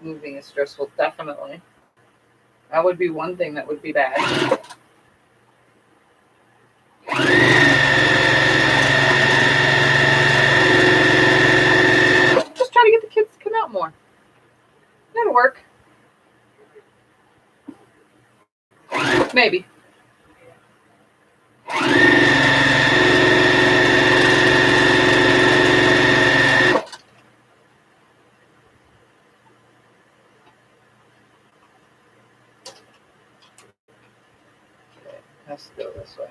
Moving is stressful, definitely. That would be one thing that would be bad. Just try to get the kids to come out more. That'll work. Maybe. Has to go this way.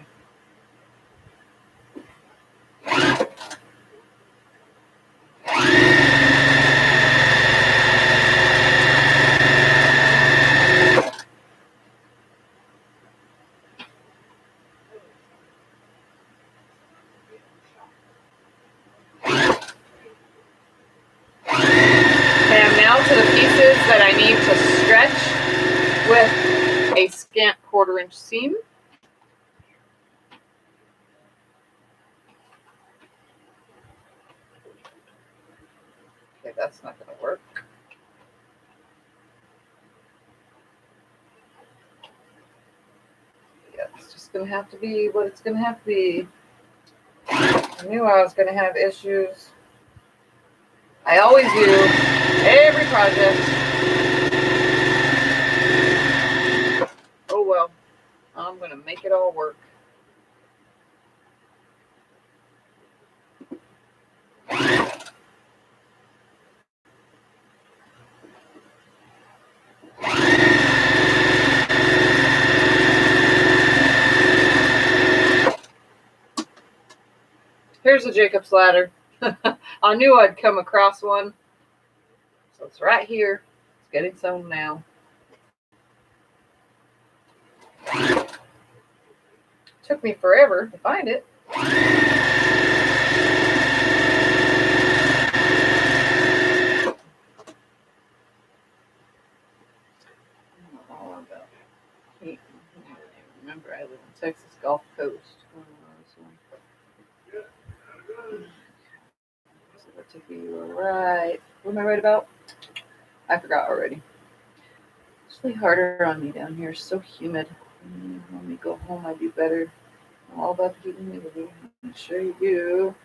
Okay, I'm now to the pieces that I need to stretch with a scant 1/4 inch seam. Okay, that's not going to work. Yeah, it's just going to have to be what it's going to have to be. I knew I was going to have issues. I always do. Every project. Oh well. I'm going to make it all work. Here's a Jacob's ladder. I knew I'd come across one. So it's right here. It's getting sewn now. Took me forever to find it. Remember, I live in Texas Gulf Coast. Right. What am I right about? I forgot already. It's really harder on me down here. It's so humid. When we go home, I do better. I'm all about the humidity. I'm sure you do.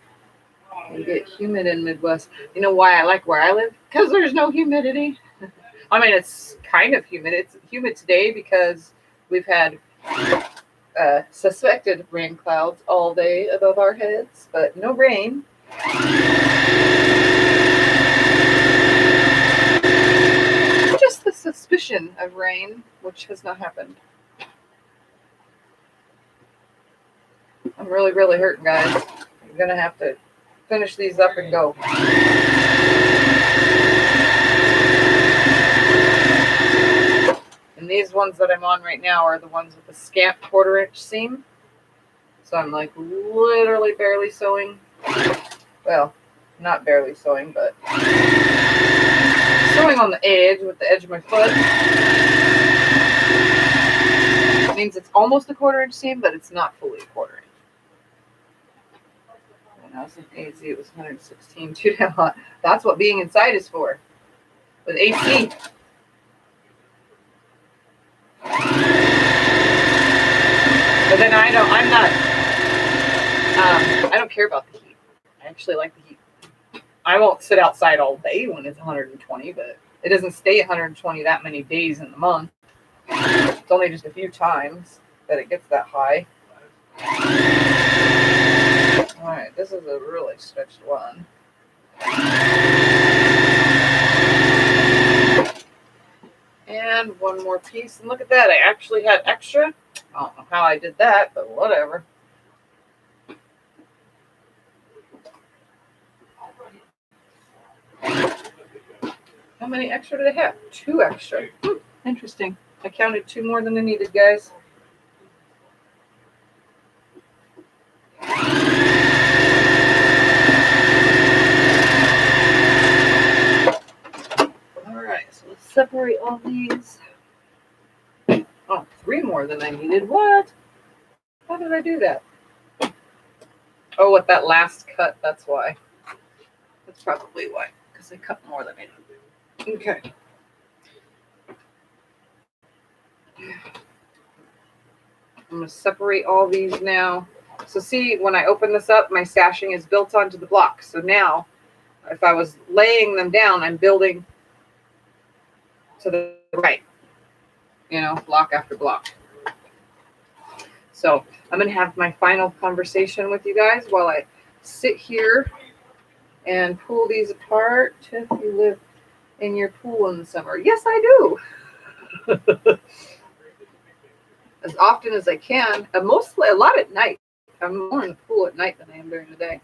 You get humid in Midwest. You know why I like where I live? Because there's no humidity. I mean, it's kind of humid. It's humid today because we've had suspected rain clouds all day above our heads, but no rain. Just the suspicion of rain, which has not happened. I'm really, really hurting, guys. I'm going to have to finish these up and go. And these ones that I'm on right now are the ones with the scant 1/4 inch seam. So I'm like literally barely sewing. Well, not barely sewing, but sewing on the edge with the edge of my foot. It means it's almost a 1/4 inch seam, but it's not fully a 1/4 inch. When I was in AZ, it was 116 too damn hot. That's what being inside is for. With AC. But then I don't care about the heat. I actually like the heat. I won't sit outside all day when it's 120, but it doesn't stay 120 that many days in the month. It's only just a few times that it gets that high. All right, this is a really stretched one. And one more piece, and look at that, I actually had extra. I don't know how I did that, but whatever. many extra did I have? 2 extra. Interesting. I counted 2 more than I needed, guys. All right, so let's separate all these. Oh, 3 more than I needed. What? How did I do that? Oh, with that last cut, that's why. That's probably why, because I cut more than I needed. Okay. I'm going to separate all these now. So see, when I open this up, my stashing is built onto the block. So now, if I was laying them down, I'm building to the right, you know, block after block. So I'm going to have my final conversation with you guys while I sit here and pull these apart. If you live in your pool in the summer. Yes, I do. As often as I can. Mostly a lot at night. I'm more in the pool at night than I am during the day.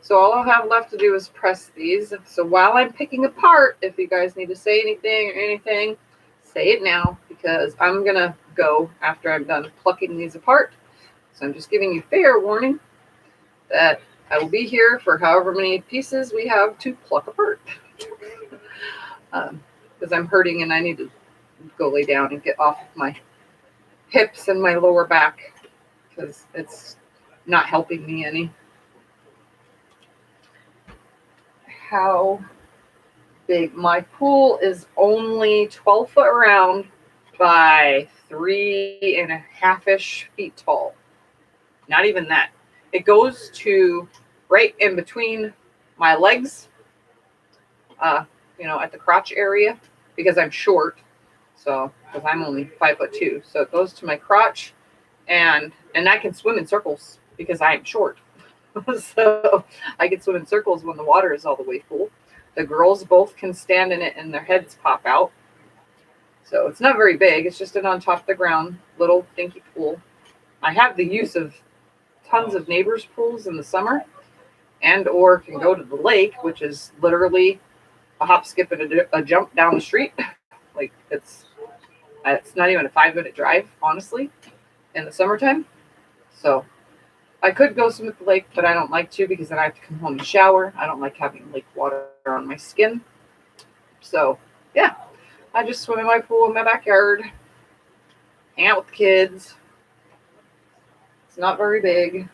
So all I'll have left to do is press these. So while I'm picking apart, if you guys need to say anything or anything, say it now, because I'm going to go after I'm done plucking these apart. So I'm just giving you fair warning that I will be here for however many pieces we have to pluck apart. Because I'm hurting and I need to go lay down and get off of my hips and my lower back, because it's not helping me any. How big? My pool is only 12 foot around by 3.5-ish feet tall. Not even that. It goes to right in between my legs, you know, at the crotch area, because I'm short. So, because I'm only 5'2", so it goes to my crotch, and I can swim in circles because I am short. So I can swim in circles when the water is all the way full. The girls both can stand in it and their heads pop out. So it's not very big. It's just an on top of the ground little dinky pool. I have the use of tons of neighbors' pools in the summer, and or can go to the lake, which is literally a hop, skip, and a jump down the street. Like it's not even a 5-minute drive, honestly, in the summertime. So I could go swim at the lake, but I don't like to, because then I have to come home and shower. I don't like having lake water on my skin. So yeah, I just swim in my pool in my backyard, hang out with the kids. It's not very big.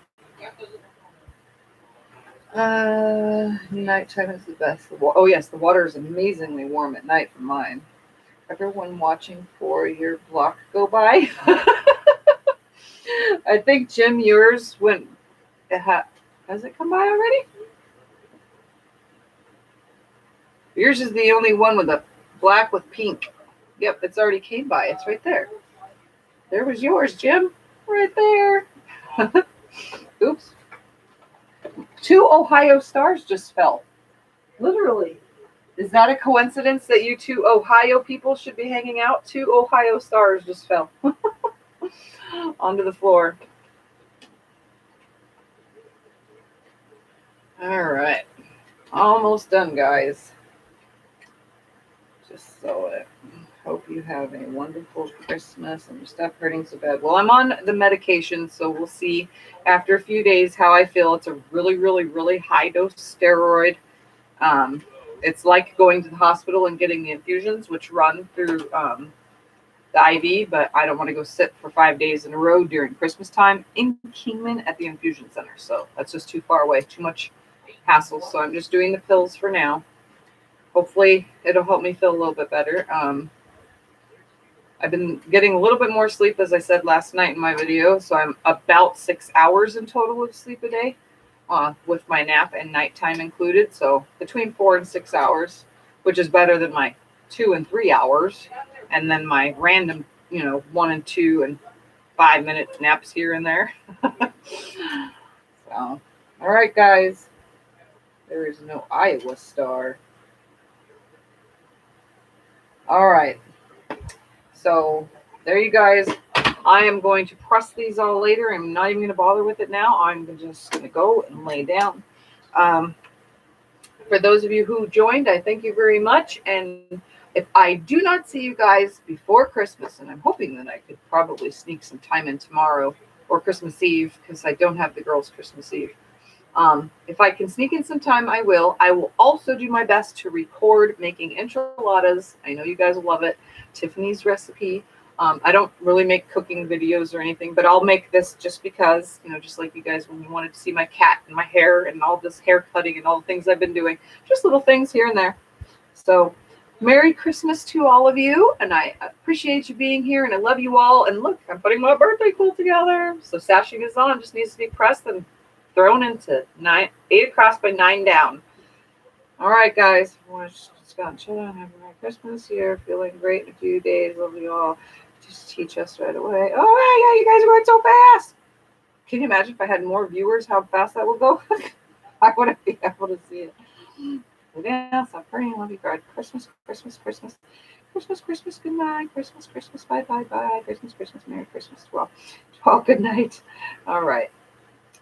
Nighttime is the best. Oh yes, the water is amazingly warm at night for mine. Everyone watching for your block go by. I think, Jim, yours went. Has it come by already? Yours is the only one with a black with pink. Yep, it's already came by. It's right there. There was yours, Jim. Right there. Oops. 2 Ohio stars just fell. Literally. Is that a coincidence that you 2 Ohio people should be hanging out? 2 Ohio stars just fell onto the floor. All right. Almost done, guys. Just so I hope you have a wonderful Christmas and you stop hurting so bad. Well, I'm on the medication, so we'll see after a few days how I feel. It's a really, really, really high dose steroid. It's like going to the hospital and getting the infusions, which run through the IV, but I don't want to go sit for 5 days in a row during Christmas time in Kingman at the infusion center. So that's just too far away, too much hassle. So I'm just doing the pills for now. Hopefully it'll help me feel a little bit better. I've been getting a little bit more sleep, as I said last night in my video. So I'm about 6 hours in total of sleep a day, with my nap and nighttime included. So between 4 and 6 hours, which is better than my 2 and 3 hours. And then my random, 1 and 2 and 5-minute naps here and there. So, all right, guys. There is no Iowa star. All right. So there you guys. I am going to press these all later. I'm not even going to bother with it now. I'm just going to go and lay down. For those of you who joined, I thank you very much. And if I do not see you guys before Christmas, and I'm hoping that I could probably sneak some time in tomorrow or Christmas Eve, because I don't have the girls Christmas Eve. If I can sneak in some time, I will. I will also do my best to record making enchiladas. I know you guys will love it. Tiffany's recipe. I don't really make cooking videos or anything, but I'll make this just because, you know, just like you guys, when you wanted to see my cat and my hair and all this hair cutting and all the things I've been doing, just little things here and there. So Merry Christmas to all of you. And I appreciate you being here and I love you all. And look, I'm putting my birthday quilt together. So sashing is on, just needs to be pressed and thrown into 8 across by 9 down. All right, guys. Just got chill out. Have a Merry Christmas here. Feeling great in a few days. Love you all. Just teach us right away. Oh, yeah, you guys are going so fast. Can you imagine if I had more viewers, how fast that would go? I wouldn't be able to see it. Yeah, stop praying. Love you, God. Christmas, Christmas, Christmas. Christmas, Christmas, good night. Christmas, Christmas, bye, bye, bye. Christmas, Christmas, Merry Christmas. Well, good night. All right.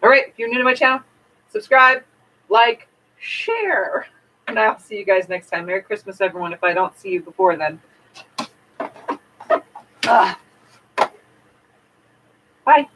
All right. If you're new to my channel, subscribe, like, share. And I'll see you guys next time. Merry Christmas, everyone, if I don't see you before then. Bye.